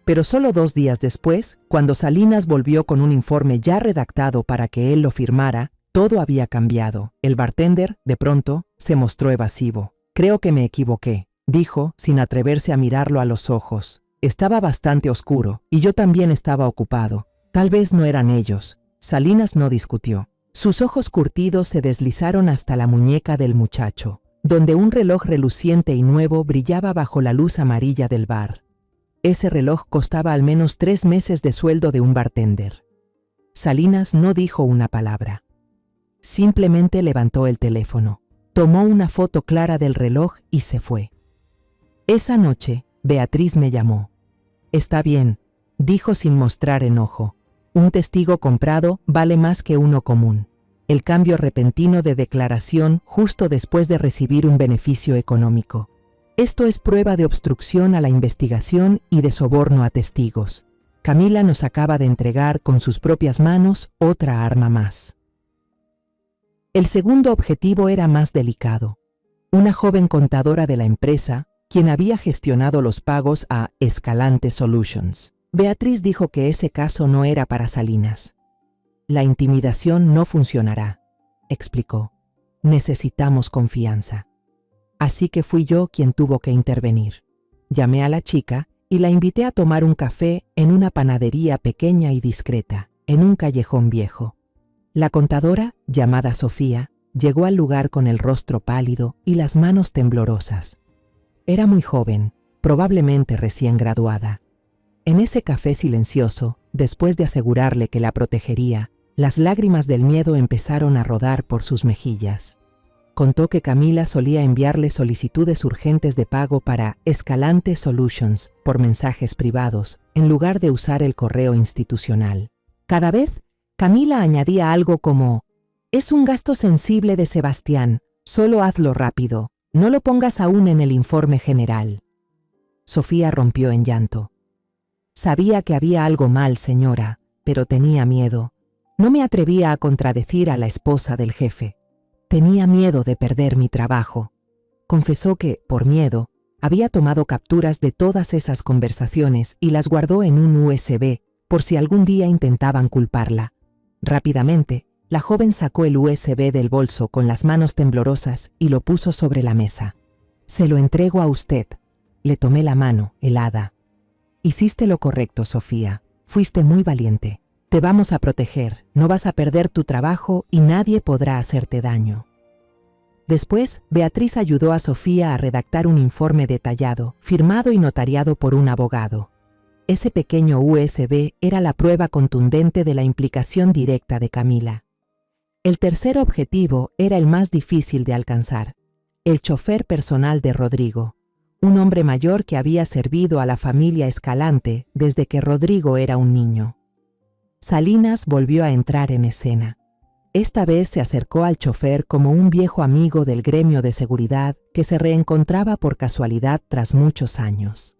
Pero solo 2 días después, cuando Salinas volvió con un informe ya redactado para que él lo firmara, todo había cambiado. El bartender, de pronto, se mostró evasivo. «Creo que me equivoqué», dijo, sin atreverse a mirarlo a los ojos. «Estaba bastante oscuro, y yo también estaba ocupado. Tal vez no eran ellos». Salinas no discutió. Sus ojos curtidos se deslizaron hasta la muñeca del muchacho, donde un reloj reluciente y nuevo brillaba bajo la luz amarilla del bar. Ese reloj costaba al menos 3 meses de sueldo de un bartender. Salinas no dijo una palabra. Simplemente levantó el teléfono, tomó una foto clara del reloj y se fue. Esa noche, Beatriz me llamó. «Está bien», dijo sin mostrar enojo. «Un testigo comprado vale más que uno común». El cambio repentino de declaración justo después de recibir un beneficio económico. Esto es prueba de obstrucción a la investigación y de soborno a testigos. Camila nos acaba de entregar con sus propias manos otra arma más. El segundo objetivo era más delicado. Una joven contadora de la empresa, quien había gestionado los pagos a Escalante Solutions. Beatriz dijo que ese caso no era para Salinas. «La intimidación no funcionará», explicó. «Necesitamos confianza». Así que fui yo quien tuvo que intervenir. Llamé a la chica y la invité a tomar un café en una panadería pequeña y discreta, en un callejón viejo. La contadora, llamada Sofía, llegó al lugar con el rostro pálido y las manos temblorosas. Era muy joven, probablemente recién graduada. En ese café silencioso, después de asegurarle que la protegería, las lágrimas del miedo empezaron a rodar por sus mejillas. Contó que Camila solía enviarle solicitudes urgentes de pago para Escalante Solutions por mensajes privados, en lugar de usar el correo institucional. Cada vez, Camila añadía algo como: «Es un gasto sensible de Sebastián, solo hazlo rápido, no lo pongas aún en el informe general». Sofía rompió en llanto. «Sabía que había algo mal, señora, pero tenía miedo. No me atrevía a contradecir a la esposa del jefe. Tenía miedo de perder mi trabajo». Confesó que, por miedo, había tomado capturas de todas esas conversaciones y las guardó en un USB por si algún día intentaban culparla. Rápidamente, la joven sacó el USB del bolso con las manos temblorosas y lo puso sobre la mesa. «Se lo entrego a usted». Le tomé la mano, helada. «Hiciste lo correcto, Sofía. Fuiste muy valiente. Te vamos a proteger, no vas a perder tu trabajo y nadie podrá hacerte daño». Después, Beatriz ayudó a Sofía a redactar un informe detallado, firmado y notariado por un abogado. Ese pequeño USB era la prueba contundente de la implicación directa de Camila. El tercer objetivo era el más difícil de alcanzar: el chofer personal de Rodrigo, un hombre mayor que había servido a la familia Escalante desde que Rodrigo era un niño. Salinas volvió a entrar en escena. Esta vez se acercó al chofer como un viejo amigo del gremio de seguridad que se reencontraba por casualidad tras muchos años.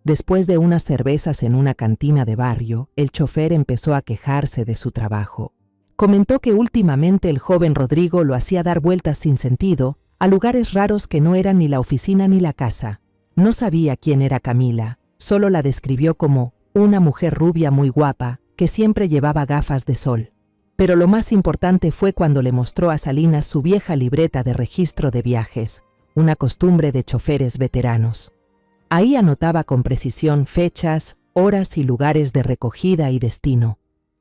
Después de unas cervezas en una cantina de barrio, el chofer empezó a quejarse de su trabajo. Comentó que últimamente el joven Rodrigo lo hacía dar vueltas sin sentido a lugares raros que no eran ni la oficina ni la casa. No sabía quién era Camila, solo la describió como una mujer rubia muy guapa que siempre llevaba gafas de sol. Pero lo más importante fue cuando le mostró a Salinas su vieja libreta de registro de viajes, una costumbre de choferes veteranos. Ahí anotaba con precisión fechas, horas y lugares de recogida y destino.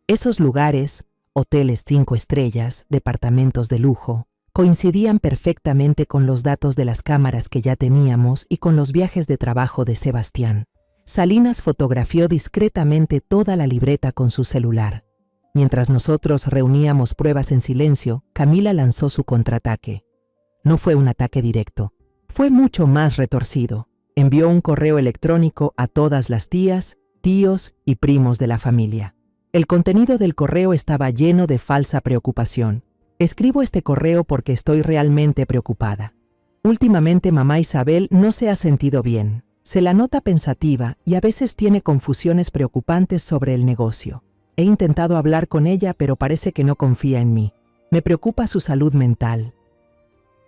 Esos lugares, hoteles 5 estrellas, departamentos de lujo, coincidían perfectamente con los datos de las cámaras que ya teníamos y con los viajes de trabajo de Sebastián. Salinas fotografió discretamente toda la libreta con su celular. Mientras nosotros reuníamos pruebas en silencio, Camila lanzó su contraataque. No fue un ataque directo, fue mucho más retorcido. Envió un correo electrónico a todas las tías, tíos y primos de la familia. El contenido del correo estaba lleno de falsa preocupación. «Escribo este correo porque estoy realmente preocupada. Últimamente mamá Isabel no se ha sentido bien. Se la nota pensativa y a veces tiene confusiones preocupantes sobre el negocio. He intentado hablar con ella, pero parece que no confía en mí. Me preocupa su salud mental».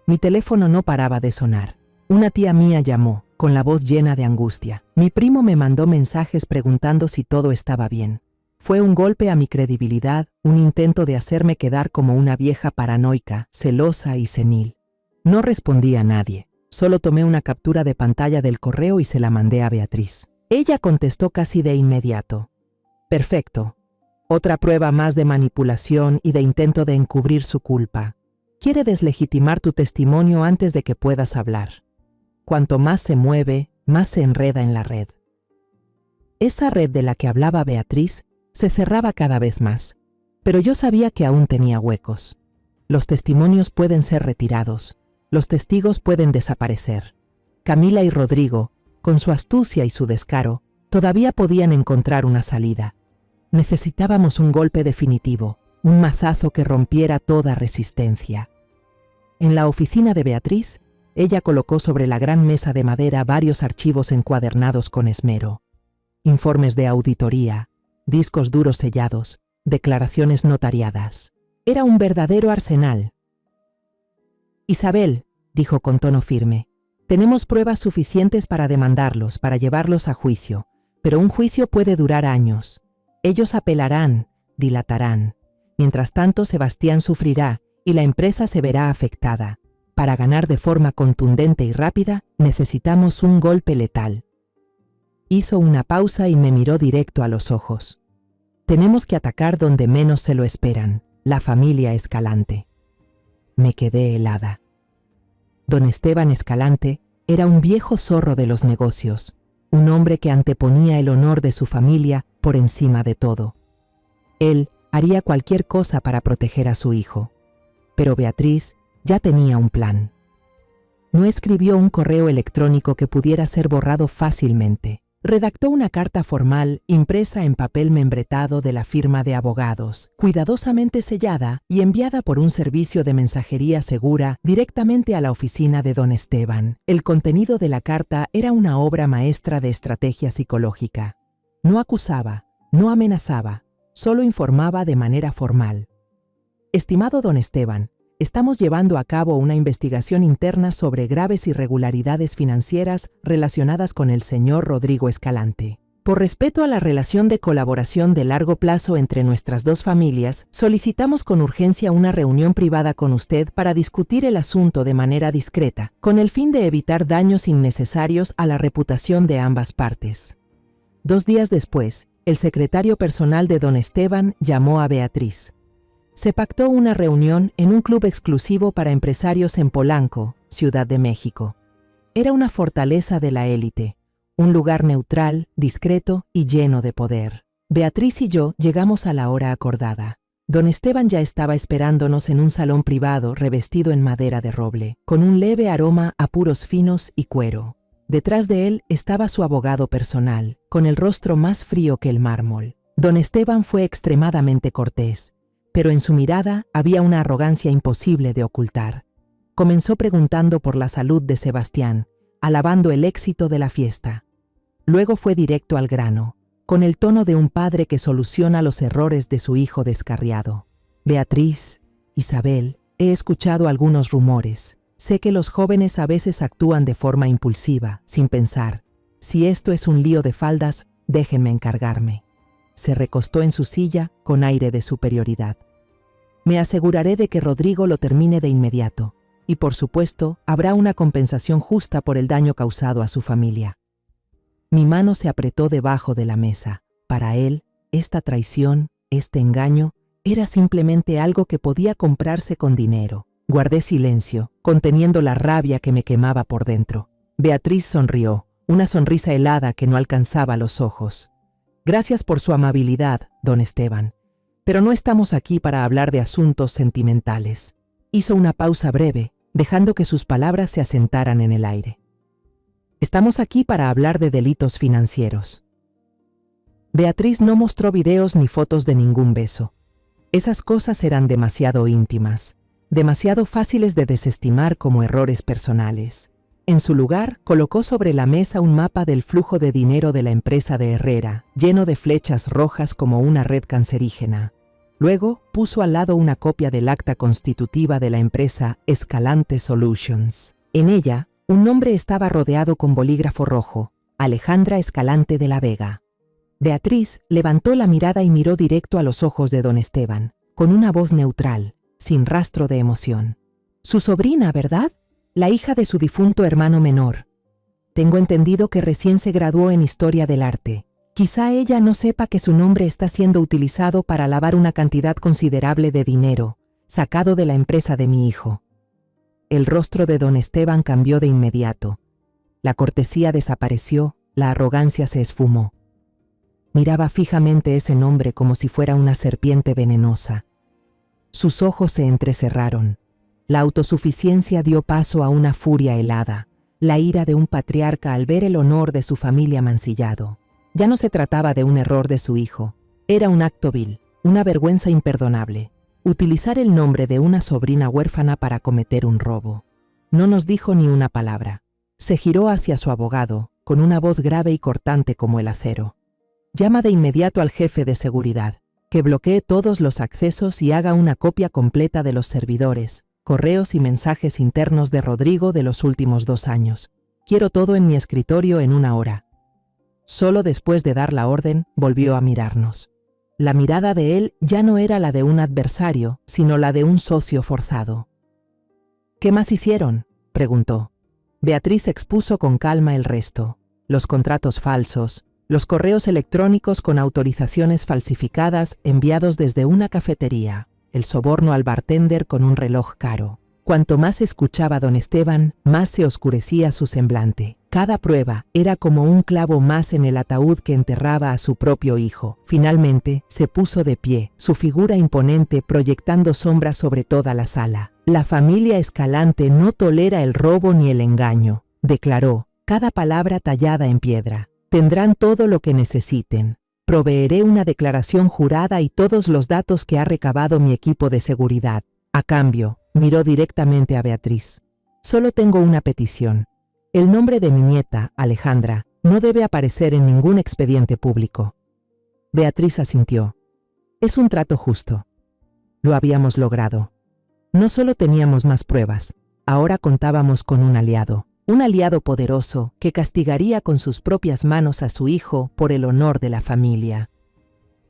Mi teléfono no paraba de sonar. Una tía mía llamó, con la voz llena de angustia. Mi primo me mandó mensajes preguntando si todo estaba bien. Fue un golpe a mi credibilidad, un intento de hacerme quedar como una vieja paranoica, celosa y senil. No respondí a nadie. Solo tomé una captura de pantalla del correo y se la mandé a Beatriz. Ella contestó casi de inmediato: «Perfecto. Otra prueba más de manipulación y de intento de encubrir su culpa. Quiere deslegitimar tu testimonio antes de que puedas hablar. Cuanto más se mueve, más se enreda en la red». Esa red de la que hablaba Beatriz se cerraba cada vez más, pero yo sabía que aún tenía huecos. Los testimonios pueden ser retirados, los testigos pueden desaparecer. Camila y Rodrigo, con su astucia y su descaro, todavía podían encontrar una salida. Necesitábamos un golpe definitivo, un mazazo que rompiera toda resistencia. En la oficina de Beatriz, ella colocó sobre la gran mesa de madera varios archivos encuadernados con esmero. Informes de auditoría, discos duros sellados, declaraciones notariadas. Era un verdadero arsenal. «Isabel», dijo con tono firme, «tenemos pruebas suficientes para demandarlos, para llevarlos a juicio, pero un juicio puede durar años. Ellos apelarán, dilatarán. Mientras tanto, Sebastián sufrirá y la empresa se verá afectada. Para ganar de forma contundente y rápida, necesitamos un golpe letal». Hizo una pausa y me miró directo a los ojos. «Tenemos que atacar donde menos se lo esperan, la familia Escalante». Me quedé helada. Don Esteban Escalante era un viejo zorro de los negocios, un hombre que anteponía el honor de su familia por encima de todo. Él haría cualquier cosa para proteger a su hijo. Pero Beatriz Ya tenía un plan. No escribió un correo electrónico que pudiera ser borrado fácilmente. Redactó una carta formal impresa en papel membretado de la firma de abogados, cuidadosamente sellada y enviada por un servicio de mensajería segura directamente a la oficina de don Esteban. El contenido de la carta era una obra maestra de estrategia psicológica. No acusaba, no amenazaba, solo informaba de manera formal. Estimado don Esteban, estamos llevando a cabo una investigación interna sobre graves irregularidades financieras relacionadas con el señor Rodrigo Escalante. Por respeto a la relación de colaboración de largo plazo entre nuestras dos familias, solicitamos con urgencia una reunión privada con usted para discutir el asunto de manera discreta, con el fin de evitar daños innecesarios a la reputación de ambas partes. 2 días después, el secretario personal de don Esteban llamó a Beatriz. Se pactó una reunión en un club exclusivo para empresarios en Polanco, Ciudad de México. Era una fortaleza de la élite, un lugar neutral, discreto y lleno de poder. Beatriz y yo llegamos a la hora acordada. Don Esteban ya estaba esperándonos en un salón privado revestido en madera de roble, con un leve aroma a puros finos y cuero. Detrás de él estaba su abogado personal, con el rostro más frío que el mármol. Don Esteban fue extremadamente cortés, pero en su mirada había una arrogancia imposible de ocultar. Comenzó preguntando por la salud de Sebastián, alabando el éxito de la fiesta. Luego fue directo al grano, con el tono de un padre que soluciona los errores de su hijo descarriado. Beatriz, Isabel, he escuchado algunos rumores. Sé que los jóvenes a veces actúan de forma impulsiva, sin pensar. Si esto es un lío de faldas, déjenme encargarme. Se recostó en su silla con aire de superioridad. Me aseguraré de que Rodrigo lo termine de inmediato, y por supuesto, habrá una compensación justa por el daño causado a su familia. Mi mano se apretó debajo de la mesa. Para él, esta traición, este engaño, era simplemente algo que podía comprarse con dinero. Guardé silencio, conteniendo la rabia que me quemaba por dentro. Beatriz sonrió, una sonrisa helada que no alcanzaba los ojos. Gracias por su amabilidad, don Esteban, pero no estamos aquí para hablar de asuntos sentimentales. Hizo una pausa breve, dejando que sus palabras se asentaran en el aire. Estamos aquí para hablar de delitos financieros. Beatriz no mostró videos ni fotos de ningún beso. Esas cosas eran demasiado íntimas, demasiado fáciles de desestimar como errores personales. En su lugar, colocó sobre la mesa un mapa del flujo de dinero de la empresa de Herrera, lleno de flechas rojas como una red cancerígena. Luego, puso al lado una copia del acta constitutiva de la empresa Escalante Solutions. En ella, un nombre estaba rodeado con bolígrafo rojo: Alejandra Escalante de la Vega. Beatriz levantó la mirada y miró directo a los ojos de don Esteban, con una voz neutral, sin rastro de emoción. Su sobrina, ¿verdad? La hija de su difunto hermano menor. Tengo entendido que recién se graduó en Historia del Arte. Quizá ella no sepa que su nombre está siendo utilizado para lavar una cantidad considerable de dinero, sacado de la empresa de mi hijo. El rostro de don Esteban cambió de inmediato. La cortesía desapareció, la arrogancia se esfumó. Miraba fijamente ese nombre como si fuera una serpiente venenosa. Sus ojos se entrecerraron. La autosuficiencia dio paso a una furia helada, la ira de un patriarca al ver el honor de su familia mancillado. Ya no se trataba de un error de su hijo, era un acto vil, una vergüenza imperdonable. Utilizar el nombre de una sobrina huérfana para cometer un robo. No nos dijo ni una palabra. Se giró hacia su abogado, con una voz grave y cortante como el acero. Llama de inmediato al jefe de seguridad, que bloquee todos los accesos y haga una copia completa de los servidores, correos y mensajes internos de Rodrigo de los últimos 2 años. Quiero todo en mi escritorio en 1 hora. Solo después de dar la orden, volvió a mirarnos. La mirada de él ya no era la de un adversario, sino la de un socio forzado. ¿Qué más hicieron?, preguntó. Beatriz expuso con calma el resto: los contratos falsos, los correos electrónicos con autorizaciones falsificadas enviados desde una cafetería, el soborno al bartender con un reloj caro. Cuanto más escuchaba a don Esteban, más se oscurecía su semblante. Cada prueba era como un clavo más en el ataúd que enterraba a su propio hijo. Finalmente, se puso de pie, su figura imponente proyectando sombras sobre toda la sala. La familia Escalante no tolera el robo ni el engaño, declaró, cada palabra tallada en piedra. Tendrán todo lo que necesiten. Proveeré una declaración jurada y todos los datos que ha recabado mi equipo de seguridad. A cambio, miró directamente a Beatriz. Solo tengo una petición. El nombre de mi nieta, Alejandra, no debe aparecer en ningún expediente público. Beatriz asintió. Es un trato justo. Lo habíamos logrado. No solo teníamos más pruebas, ahora contábamos con un aliado poderoso que castigaría con sus propias manos a su hijo por el honor de la familia.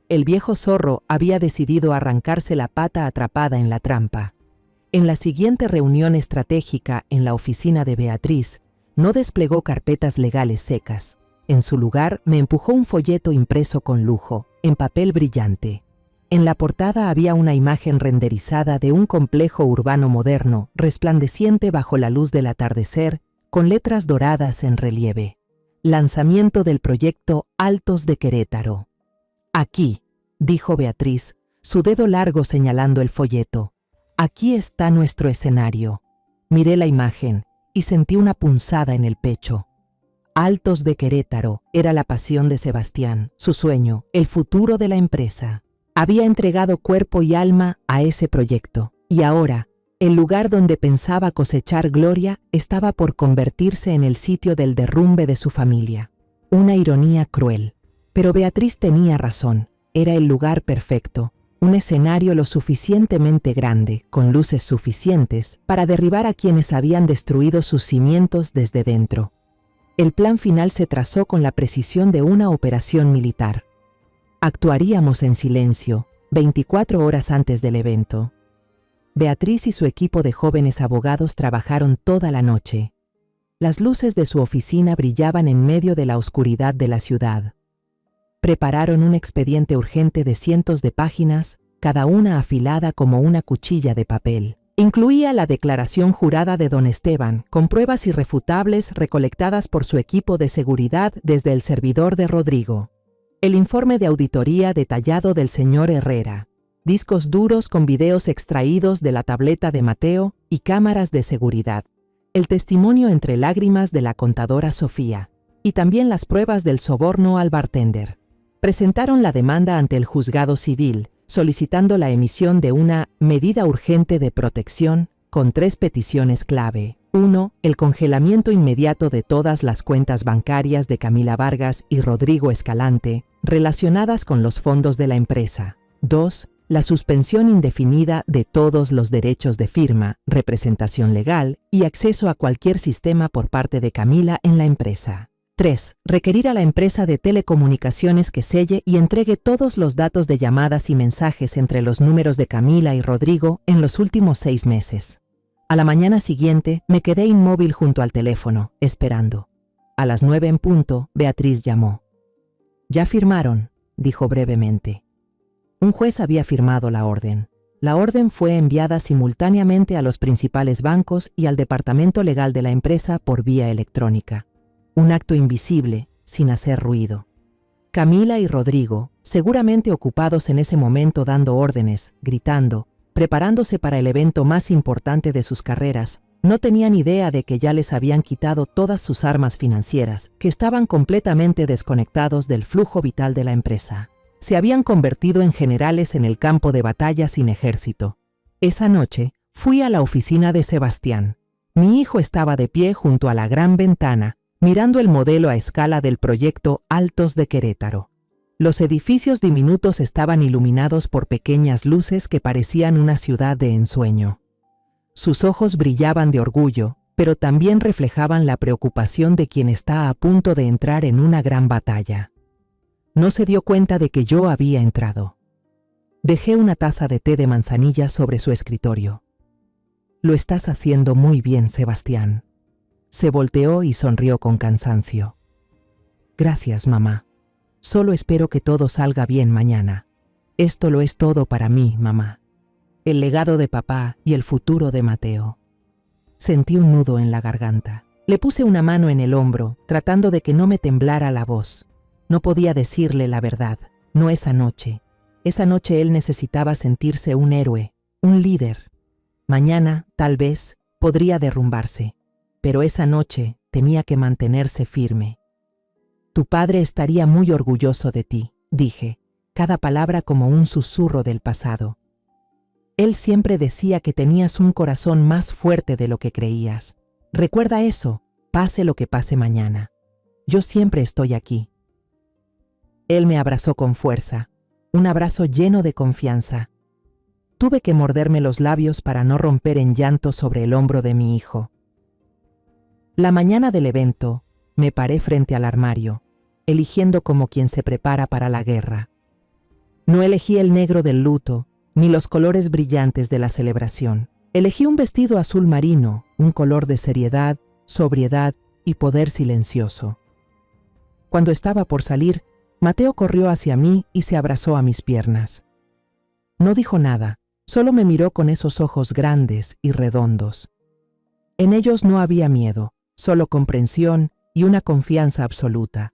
El viejo zorro había decidido arrancarse la pata atrapada en la trampa. En la siguiente reunión estratégica en la oficina de Beatriz, no desplegó carpetas legales secas. En su lugar, me empujó un folleto impreso con lujo, en papel brillante. En la portada había una imagen renderizada de un complejo urbano moderno, resplandeciente bajo la luz del atardecer, con letras doradas en relieve. Lanzamiento del proyecto Altos de Querétaro. Aquí, dijo Beatriz, su dedo largo señalando el folleto. Aquí está nuestro escenario. Miré la imagen y sentí una punzada en el pecho. Altos de Querétaro era la pasión de Sebastián, su sueño, el futuro de la empresa. Había entregado cuerpo y alma a ese proyecto, y ahora, el lugar donde pensaba cosechar gloria estaba por convertirse en el sitio del derrumbe de su familia. Una ironía cruel. Pero Beatriz tenía razón. Era el lugar perfecto, un escenario lo suficientemente grande, con luces suficientes, para derribar a quienes habían destruido sus cimientos desde dentro. El plan final se trazó con la precisión de una operación militar. Actuaríamos en silencio, 24 horas antes del evento. Beatriz y su equipo de jóvenes abogados trabajaron toda la noche. Las luces de su oficina brillaban en medio de la oscuridad de la ciudad. Prepararon un expediente urgente de cientos de páginas, cada una afilada como una cuchilla de papel. Incluía la declaración jurada de don Esteban, con pruebas irrefutables recolectadas por su equipo de seguridad desde el servidor de Rodrigo. El informe de auditoría detallado del señor Herrera. Discos duros con videos extraídos de la tableta de Mateo y cámaras de seguridad. El testimonio entre lágrimas de la contadora Sofía. Y también las pruebas del soborno al bartender. Presentaron la demanda ante el juzgado civil, solicitando la emisión de una medida urgente de protección con 3 peticiones clave. 1. El congelamiento inmediato de todas las cuentas bancarias de Camila Vargas y Rodrigo Escalante relacionadas con los fondos de la empresa. 2. La suspensión indefinida de todos los derechos de firma, representación legal y acceso a cualquier sistema por parte de Camila en la empresa. 3. Requerir a la empresa de telecomunicaciones que selle y entregue todos los datos de llamadas y mensajes entre los números de Camila y Rodrigo en los últimos 6 meses. A la mañana siguiente me quedé inmóvil junto al teléfono, esperando. A las 9 en punto, Beatriz llamó. «Ya firmaron», dijo brevemente. Un juez había firmado la orden. La orden fue enviada simultáneamente a los principales bancos y al departamento legal de la empresa por vía electrónica. Un acto invisible, sin hacer ruido. Camila y Rodrigo, seguramente ocupados en ese momento dando órdenes, gritando, preparándose para el evento más importante de sus carreras, no tenían idea de que ya les habían quitado todas sus armas financieras, que estaban completamente desconectados del flujo vital de la empresa. Se habían convertido en generales en el campo de batalla sin ejército. Esa noche, fui a la oficina de Sebastián. Mi hijo estaba de pie junto a la gran ventana, mirando el modelo a escala del proyecto Altos de Querétaro. Los edificios diminutos estaban iluminados por pequeñas luces que parecían una ciudad de ensueño. Sus ojos brillaban de orgullo, pero también reflejaban la preocupación de quien está a punto de entrar en una gran batalla. No se dio cuenta de que yo había entrado. Dejé una taza de té de manzanilla sobre su escritorio. «Lo estás haciendo muy bien, Sebastián». Se volteó y sonrió con cansancio. «Gracias, mamá. Solo espero que todo salga bien mañana. Esto lo es todo para mí, mamá. El legado de papá y el futuro de Mateo». Sentí un nudo en la garganta. Le puse una mano en el hombro, tratando de que no me temblara la voz. No podía decirle la verdad, no esa noche. Esa noche él necesitaba sentirse un héroe, un líder. Mañana, tal vez, podría derrumbarse, pero esa noche tenía que mantenerse firme. Tu padre estaría muy orgulloso de ti, dije, cada palabra como un susurro del pasado. Él siempre decía que tenías un corazón más fuerte de lo que creías. Recuerda eso, pase lo que pase mañana. Yo siempre estoy aquí. Él me abrazó con fuerza, un abrazo lleno de confianza. Tuve que morderme los labios para no romper en llanto sobre el hombro de mi hijo. La mañana del evento, me paré frente al armario, eligiendo como quien se prepara para la guerra. No elegí el negro del luto, ni los colores brillantes de la celebración. Elegí un vestido azul marino, un color de seriedad, sobriedad y poder silencioso. Cuando estaba por salir, Mateo corrió hacia mí y se abrazó a mis piernas. No dijo nada, solo me miró con esos ojos grandes y redondos. En ellos no había miedo, solo comprensión y una confianza absoluta.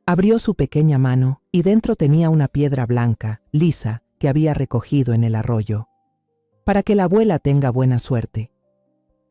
Abrió su pequeña mano y dentro tenía una piedra blanca, lisa, que había recogido en el arroyo. Para que la abuela tenga buena suerte.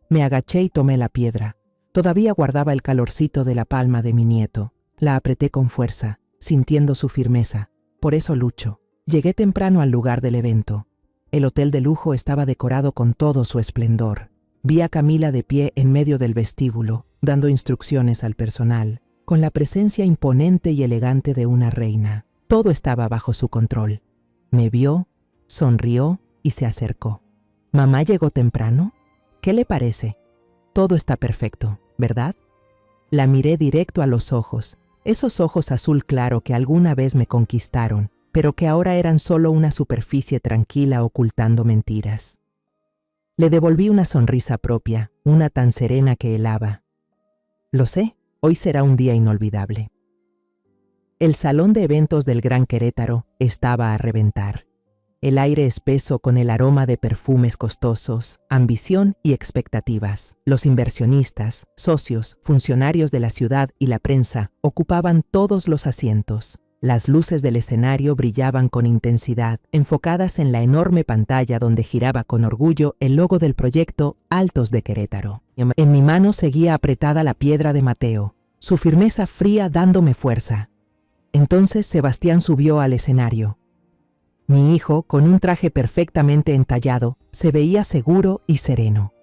Me agaché y tomé la piedra. Todavía guardaba el calorcito de la palma de mi nieto. La apreté con fuerza, sintiendo su firmeza. Por eso lucho. Llegué temprano al lugar del evento. El hotel de lujo estaba decorado con todo su esplendor. Vi a Camila de pie en medio del vestíbulo, dando instrucciones al personal, con la presencia imponente y elegante de una reina. Todo estaba bajo su control. Me vio, sonrió y se acercó. ¿Mamá llegó temprano? ¿Qué le parece? Todo está perfecto, ¿verdad? La miré directo a los ojos, esos ojos azul claro que alguna vez me conquistaron, pero que ahora eran solo una superficie tranquila ocultando mentiras. Le devolví una sonrisa propia, una tan serena que helaba. Lo sé, hoy será un día inolvidable. El salón de eventos del Gran Querétaro estaba a reventar. El aire espeso con el aroma de perfumes costosos, ambición y expectativas. Los inversionistas, socios, funcionarios de la ciudad y la prensa ocupaban todos los asientos. Las luces del escenario brillaban con intensidad, enfocadas en la enorme pantalla donde giraba con orgullo el logo del proyecto Altos de Querétaro. En mi mano seguía apretada la piedra de Mateo, su firmeza fría dándome fuerza. Entonces Sebastián subió al escenario. Mi hijo, con un traje perfectamente entallado, se veía seguro y sereno.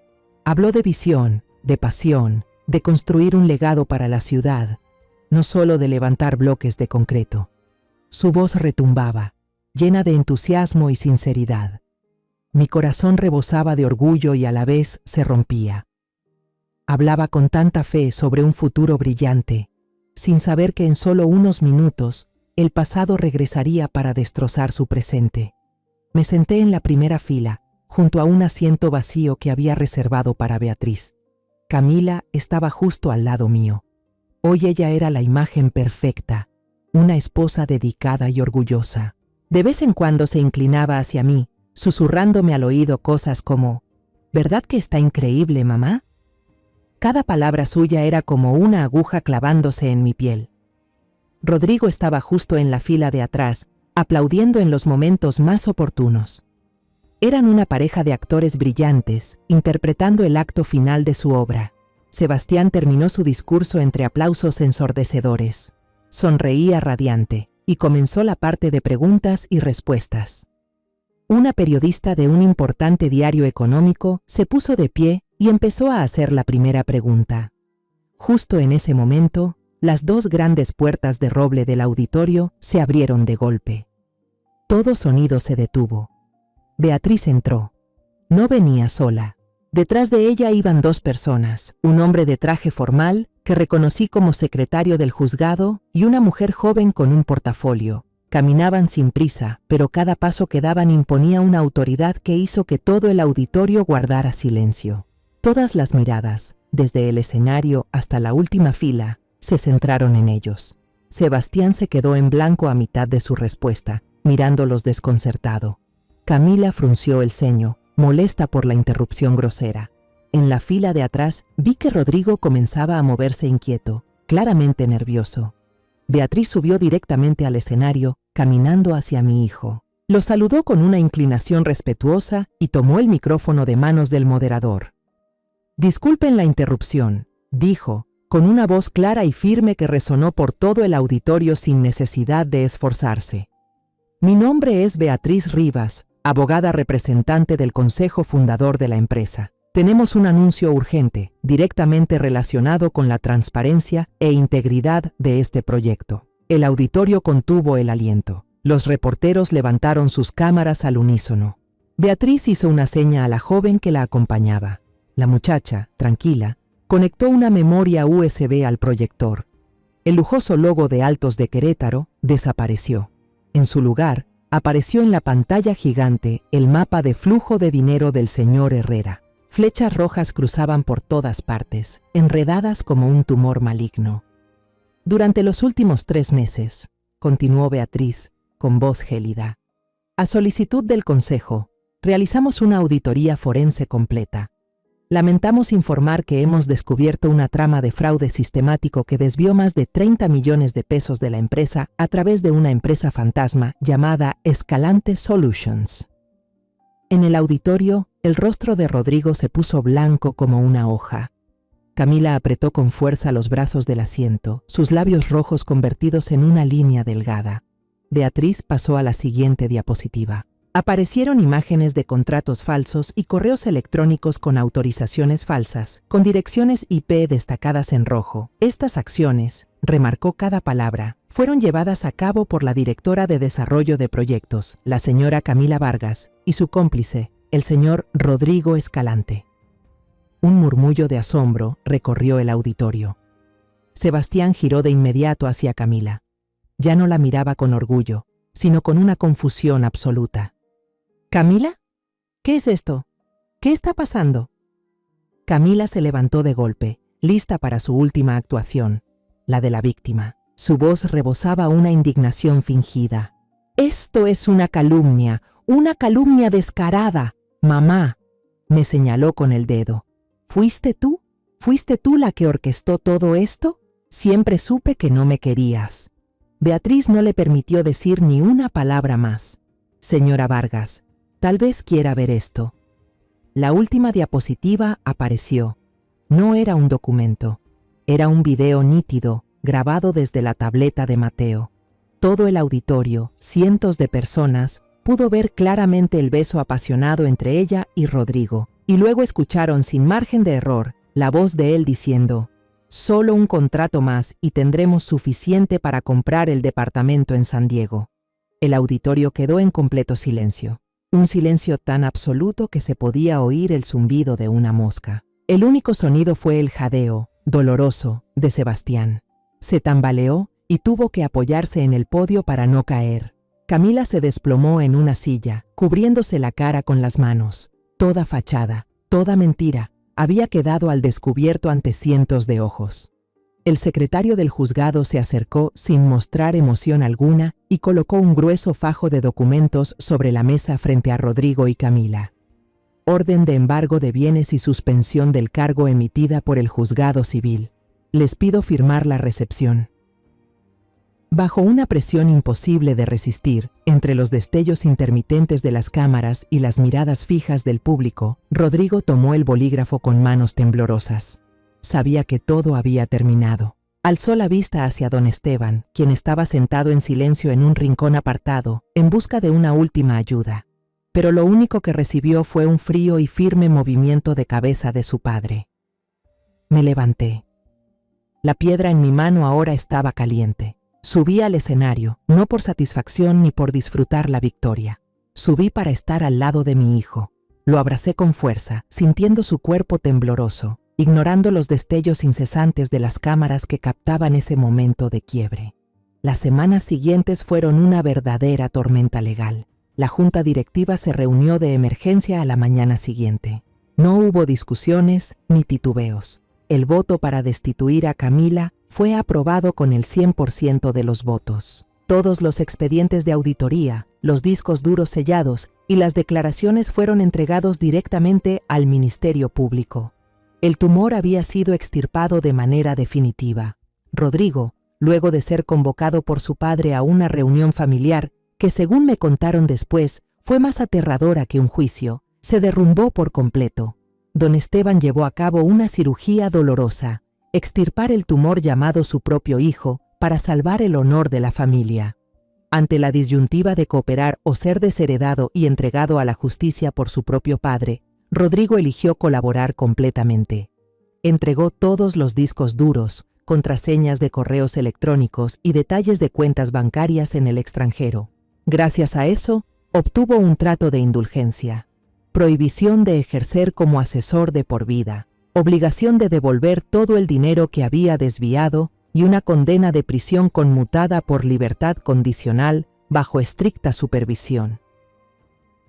Habló de visión, de pasión, de construir un legado para la ciudad, no solo de levantar bloques de concreto. Su voz retumbaba, llena de entusiasmo y sinceridad. Mi corazón rebosaba de orgullo y a la vez se rompía. Hablaba con tanta fe sobre un futuro brillante, sin saber que en solo unos minutos el pasado regresaría para destrozar su presente. Me senté en la primera fila, junto a un asiento vacío que había reservado para Beatriz. Camila estaba justo al lado mío. Hoy ella era la imagen perfecta, una esposa dedicada y orgullosa. De vez en cuando se inclinaba hacia mí, susurrándome al oído cosas como, ¿verdad que está increíble, mamá? Cada palabra suya era como una aguja clavándose en mi piel. Rodrigo estaba justo en la fila de atrás, aplaudiendo en los momentos más oportunos. Eran una pareja de actores brillantes, interpretando el acto final de su obra. Sebastián terminó su discurso entre aplausos ensordecedores. Sonreía radiante, y comenzó la parte de preguntas y respuestas. Una periodista de un importante diario económico se puso de pie y empezó a hacer la primera pregunta. Justo en ese momento, las dos grandes puertas de roble del auditorio se abrieron de golpe. Todo sonido se detuvo. Beatriz entró. No venía sola. Detrás de ella iban dos personas, un hombre de traje formal, que reconocí como secretario del juzgado, y una mujer joven con un portafolio. Caminaban sin prisa, pero cada paso que daban imponía una autoridad que hizo que todo el auditorio guardara silencio. Todas las miradas, desde el escenario hasta la última fila, se centraron en ellos. Sebastián se quedó en blanco a mitad de su respuesta, mirándolos desconcertado. Camila frunció el ceño, molesta por la interrupción grosera. En la fila de atrás vi que Rodrigo comenzaba a moverse inquieto, claramente nervioso. Beatriz subió directamente al escenario, caminando hacia mi hijo. Lo saludó con una inclinación respetuosa y tomó el micrófono de manos del moderador. «Disculpen la interrupción», dijo, con una voz clara y firme que resonó por todo el auditorio sin necesidad de esforzarse. «Mi nombre es Beatriz Rivas, abogada representante del consejo fundador de la empresa. Tenemos un anuncio urgente, directamente relacionado con la transparencia e integridad de este proyecto». El auditorio contuvo el aliento. Los reporteros levantaron sus cámaras al unísono. Beatriz hizo una seña a la joven que la acompañaba. La muchacha, tranquila, conectó una memoria USB al proyector. El lujoso logo de Altos de Querétaro desapareció. En su lugar, apareció en la pantalla gigante el mapa de flujo de dinero del señor Herrera. Flechas rojas cruzaban por todas partes, enredadas como un tumor maligno. Durante los últimos 3 meses, continuó Beatriz, con voz gélida, a solicitud del Consejo, realizamos una auditoría forense completa. Lamentamos informar que hemos descubierto una trama de fraude sistemático que desvió más de 30 millones de pesos de la empresa a través de una empresa fantasma llamada Escalante Solutions. En el auditorio, el rostro de Rodrigo se puso blanco como una hoja. Camila apretó con fuerza los brazos del asiento, sus labios rojos convertidos en una línea delgada. Beatriz pasó a la siguiente diapositiva. Aparecieron imágenes de contratos falsos y correos electrónicos con autorizaciones falsas, con direcciones IP destacadas en rojo. Estas acciones, remarcó cada palabra, fueron llevadas a cabo por la directora de Desarrollo de Proyectos, la señora Camila Vargas, y su cómplice, el señor Rodrigo Escalante. Un murmullo de asombro recorrió el auditorio. Sebastián giró de inmediato hacia Camila. Ya no la miraba con orgullo, sino con una confusión absoluta. «¿Camila? ¿Qué es esto? ¿Qué está pasando?» Camila se levantó de golpe, lista para su última actuación, la de la víctima. Su voz rebosaba una indignación fingida. «Esto es una calumnia descarada. Mamá», me señaló con el dedo. «¿Fuiste tú? ¿Fuiste tú la que orquestó todo esto? Siempre supe que no me querías». Beatriz no le permitió decir ni una palabra más. «Señora Vargas, tal vez quiera ver esto». La última diapositiva apareció. No era un documento. Era un video nítido, grabado desde la tableta de Mateo. Todo el auditorio, cientos de personas, pudo ver claramente el beso apasionado entre ella y Rodrigo, y luego escucharon sin margen de error la voz de él diciendo: «Solo un contrato más y tendremos suficiente para comprar el departamento en San Diego». El auditorio quedó en completo silencio. Un silencio tan absoluto que se podía oír el zumbido de una mosca. El único sonido fue el jadeo, doloroso, de Sebastián. Se tambaleó y tuvo que apoyarse en el podio para no caer. Camila se desplomó en una silla, cubriéndose la cara con las manos. Toda fachada, toda mentira, había quedado al descubierto ante cientos de ojos. El secretario del juzgado se acercó sin mostrar emoción alguna y colocó un grueso fajo de documentos sobre la mesa frente a Rodrigo y Camila. Orden de embargo de bienes y suspensión del cargo emitida por el juzgado civil. Les pido firmar la recepción. Bajo una presión imposible de resistir, entre los destellos intermitentes de las cámaras y las miradas fijas del público, Rodrigo tomó el bolígrafo con manos temblorosas. Sabía que todo había terminado. Alzó la vista hacia don Esteban, quien estaba sentado en silencio en un rincón apartado, en busca de una última ayuda. Pero lo único que recibió fue un frío y firme movimiento de cabeza de su padre. Me levanté. La piedra en mi mano ahora estaba caliente. Subí al escenario, no por satisfacción ni por disfrutar la victoria. Subí para estar al lado de mi hijo. Lo abracé con fuerza, sintiendo su cuerpo tembloroso, ignorando los destellos incesantes de las cámaras que captaban ese momento de quiebre. Las semanas siguientes fueron una verdadera tormenta legal. La junta directiva se reunió de emergencia a la mañana siguiente. No hubo discusiones ni titubeos. El voto para destituir a Camila fue aprobado con el 100% de los votos. Todos los expedientes de auditoría, los discos duros sellados y las declaraciones fueron entregados directamente al Ministerio Público. El tumor había sido extirpado de manera definitiva. Rodrigo, luego de ser convocado por su padre a una reunión familiar, que según me contaron después, fue más aterradora que un juicio, se derrumbó por completo. Don Esteban llevó a cabo una cirugía dolorosa, extirpar el tumor llamado su propio hijo, para salvar el honor de la familia. Ante la disyuntiva de cooperar o ser desheredado y entregado a la justicia por su propio padre, Rodrigo eligió colaborar completamente. Entregó todos los discos duros, contraseñas de correos electrónicos y detalles de cuentas bancarias en el extranjero. Gracias a eso, obtuvo un trato de indulgencia, prohibición de ejercer como asesor de por vida, obligación de devolver todo el dinero que había desviado y una condena de prisión conmutada por libertad condicional bajo estricta supervisión.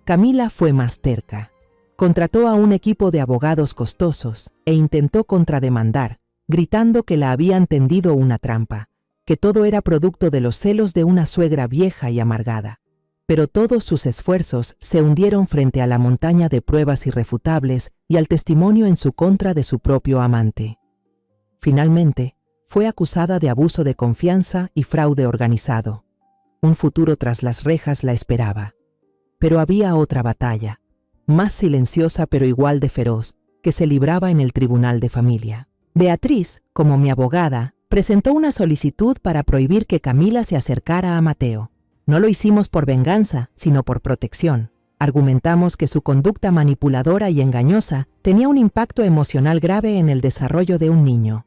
Camila fue más terca. Contrató a un equipo de abogados costosos e intentó contrademandar, gritando que la habían tendido una trampa, que todo era producto de los celos de una suegra vieja y amargada. Pero todos sus esfuerzos se hundieron frente a la montaña de pruebas irrefutables y al testimonio en su contra de su propio amante. Finalmente, fue acusada de abuso de confianza y fraude organizado. Un futuro tras las rejas la esperaba. Pero había otra batalla, más silenciosa pero igual de feroz, que se libraba en el tribunal de familia. Beatriz, como mi abogada, presentó una solicitud para prohibir que Camila se acercara a Mateo. No lo hicimos por venganza, sino por protección. Argumentamos que su conducta manipuladora y engañosa tenía un impacto emocional grave en el desarrollo de un niño.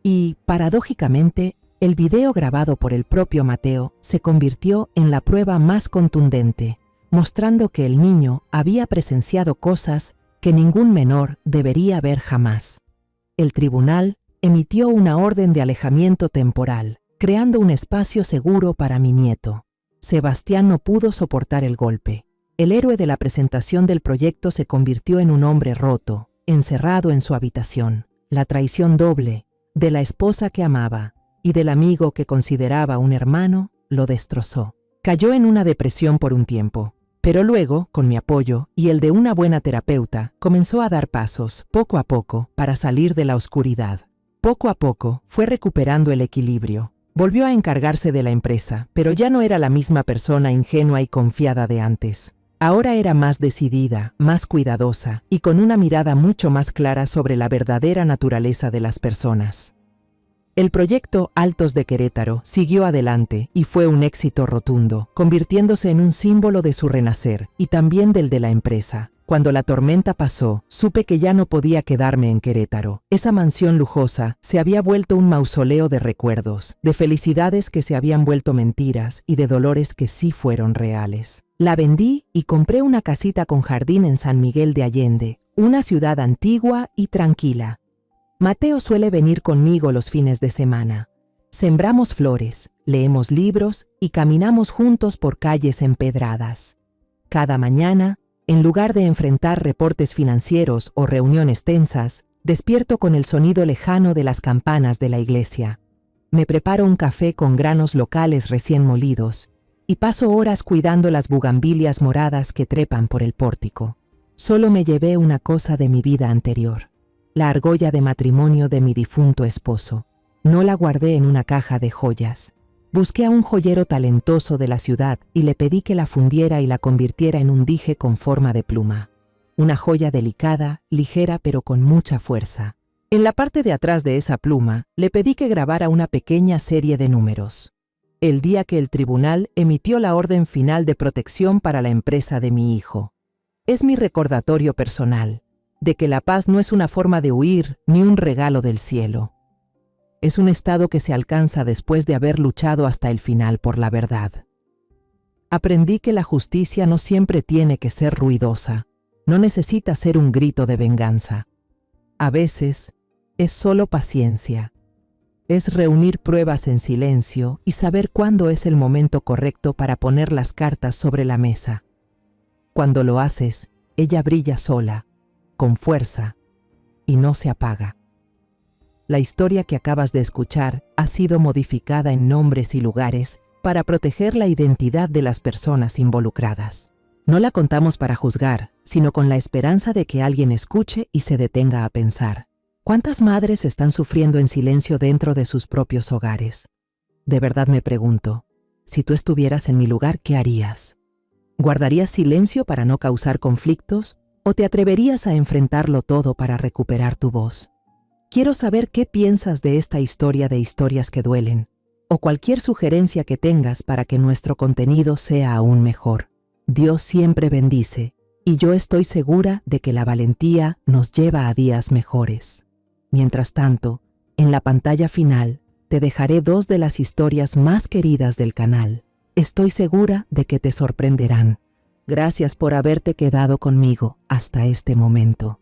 Y, paradójicamente, el video grabado por el propio Mateo se convirtió en la prueba más contundente, mostrando que el niño había presenciado cosas que ningún menor debería ver jamás. El tribunal emitió una orden de alejamiento temporal, creando un espacio seguro para mi nieto. Sebastián no pudo soportar el golpe. El héroe de la presentación del proyecto se convirtió en un hombre roto, encerrado en su habitación. La traición doble, de la esposa que amaba y del amigo que consideraba un hermano, lo destrozó. Cayó en una depresión por un tiempo, pero luego, con mi apoyo y el de una buena terapeuta, comenzó a dar pasos, poco a poco, para salir de la oscuridad. Poco a poco, fue recuperando el equilibrio. Volvió a encargarse de la empresa, pero ya no era la misma persona ingenua y confiada de antes. Ahora era más decidida, más cuidadosa y con una mirada mucho más clara sobre la verdadera naturaleza de las personas. El proyecto Altos de Querétaro siguió adelante y fue un éxito rotundo, convirtiéndose en un símbolo de su renacer y también del de la empresa. Cuando la tormenta pasó, supe que ya no podía quedarme en Querétaro. Esa mansión lujosa se había vuelto un mausoleo de recuerdos, de felicidades que se habían vuelto mentiras y de dolores que sí fueron reales. La vendí y compré una casita con jardín en San Miguel de Allende, una ciudad antigua y tranquila. Mateo suele venir conmigo los fines de semana. Sembramos flores, leemos libros y caminamos juntos por calles empedradas. Cada mañana, en lugar de enfrentar reportes financieros o reuniones tensas, despierto con el sonido lejano de las campanas de la iglesia. Me preparo un café con granos locales recién molidos y paso horas cuidando las bugambilias moradas que trepan por el pórtico. Solo me llevé una cosa de mi vida anterior, la argolla de matrimonio de mi difunto esposo. No la guardé en una caja de joyas. Busqué a un joyero talentoso de la ciudad y le pedí que la fundiera y la convirtiera en un dije con forma de pluma. Una joya delicada, ligera pero con mucha fuerza. En la parte de atrás de esa pluma, le pedí que grabara una pequeña serie de números. El día que el tribunal emitió la orden final de protección para la empresa de mi hijo. Es mi recordatorio personal de que la paz no es una forma de huir ni un regalo del cielo. Es un estado que se alcanza después de haber luchado hasta el final por la verdad. Aprendí que la justicia no siempre tiene que ser ruidosa, no necesita ser un grito de venganza. A veces, es solo paciencia. Es reunir pruebas en silencio y saber cuándo es el momento correcto para poner las cartas sobre la mesa. Cuando lo haces, ella brilla sola, con fuerza, y no se apaga. La historia que acabas de escuchar ha sido modificada en nombres y lugares para proteger la identidad de las personas involucradas. No la contamos para juzgar, sino con la esperanza de que alguien escuche y se detenga a pensar. ¿Cuántas madres están sufriendo en silencio dentro de sus propios hogares? De verdad me pregunto, si tú estuvieras en mi lugar, ¿qué harías? ¿Guardarías silencio para no causar conflictos o te atreverías a enfrentarlo todo para recuperar tu voz? Quiero saber qué piensas de esta historia de historias que duelen, o cualquier sugerencia que tengas para que nuestro contenido sea aún mejor. Dios siempre bendice, y yo estoy segura de que la valentía nos lleva a días mejores. Mientras tanto, en la pantalla final, te dejaré 2 de las historias más queridas del canal. Estoy segura de que te sorprenderán. Gracias por haberte quedado conmigo hasta este momento.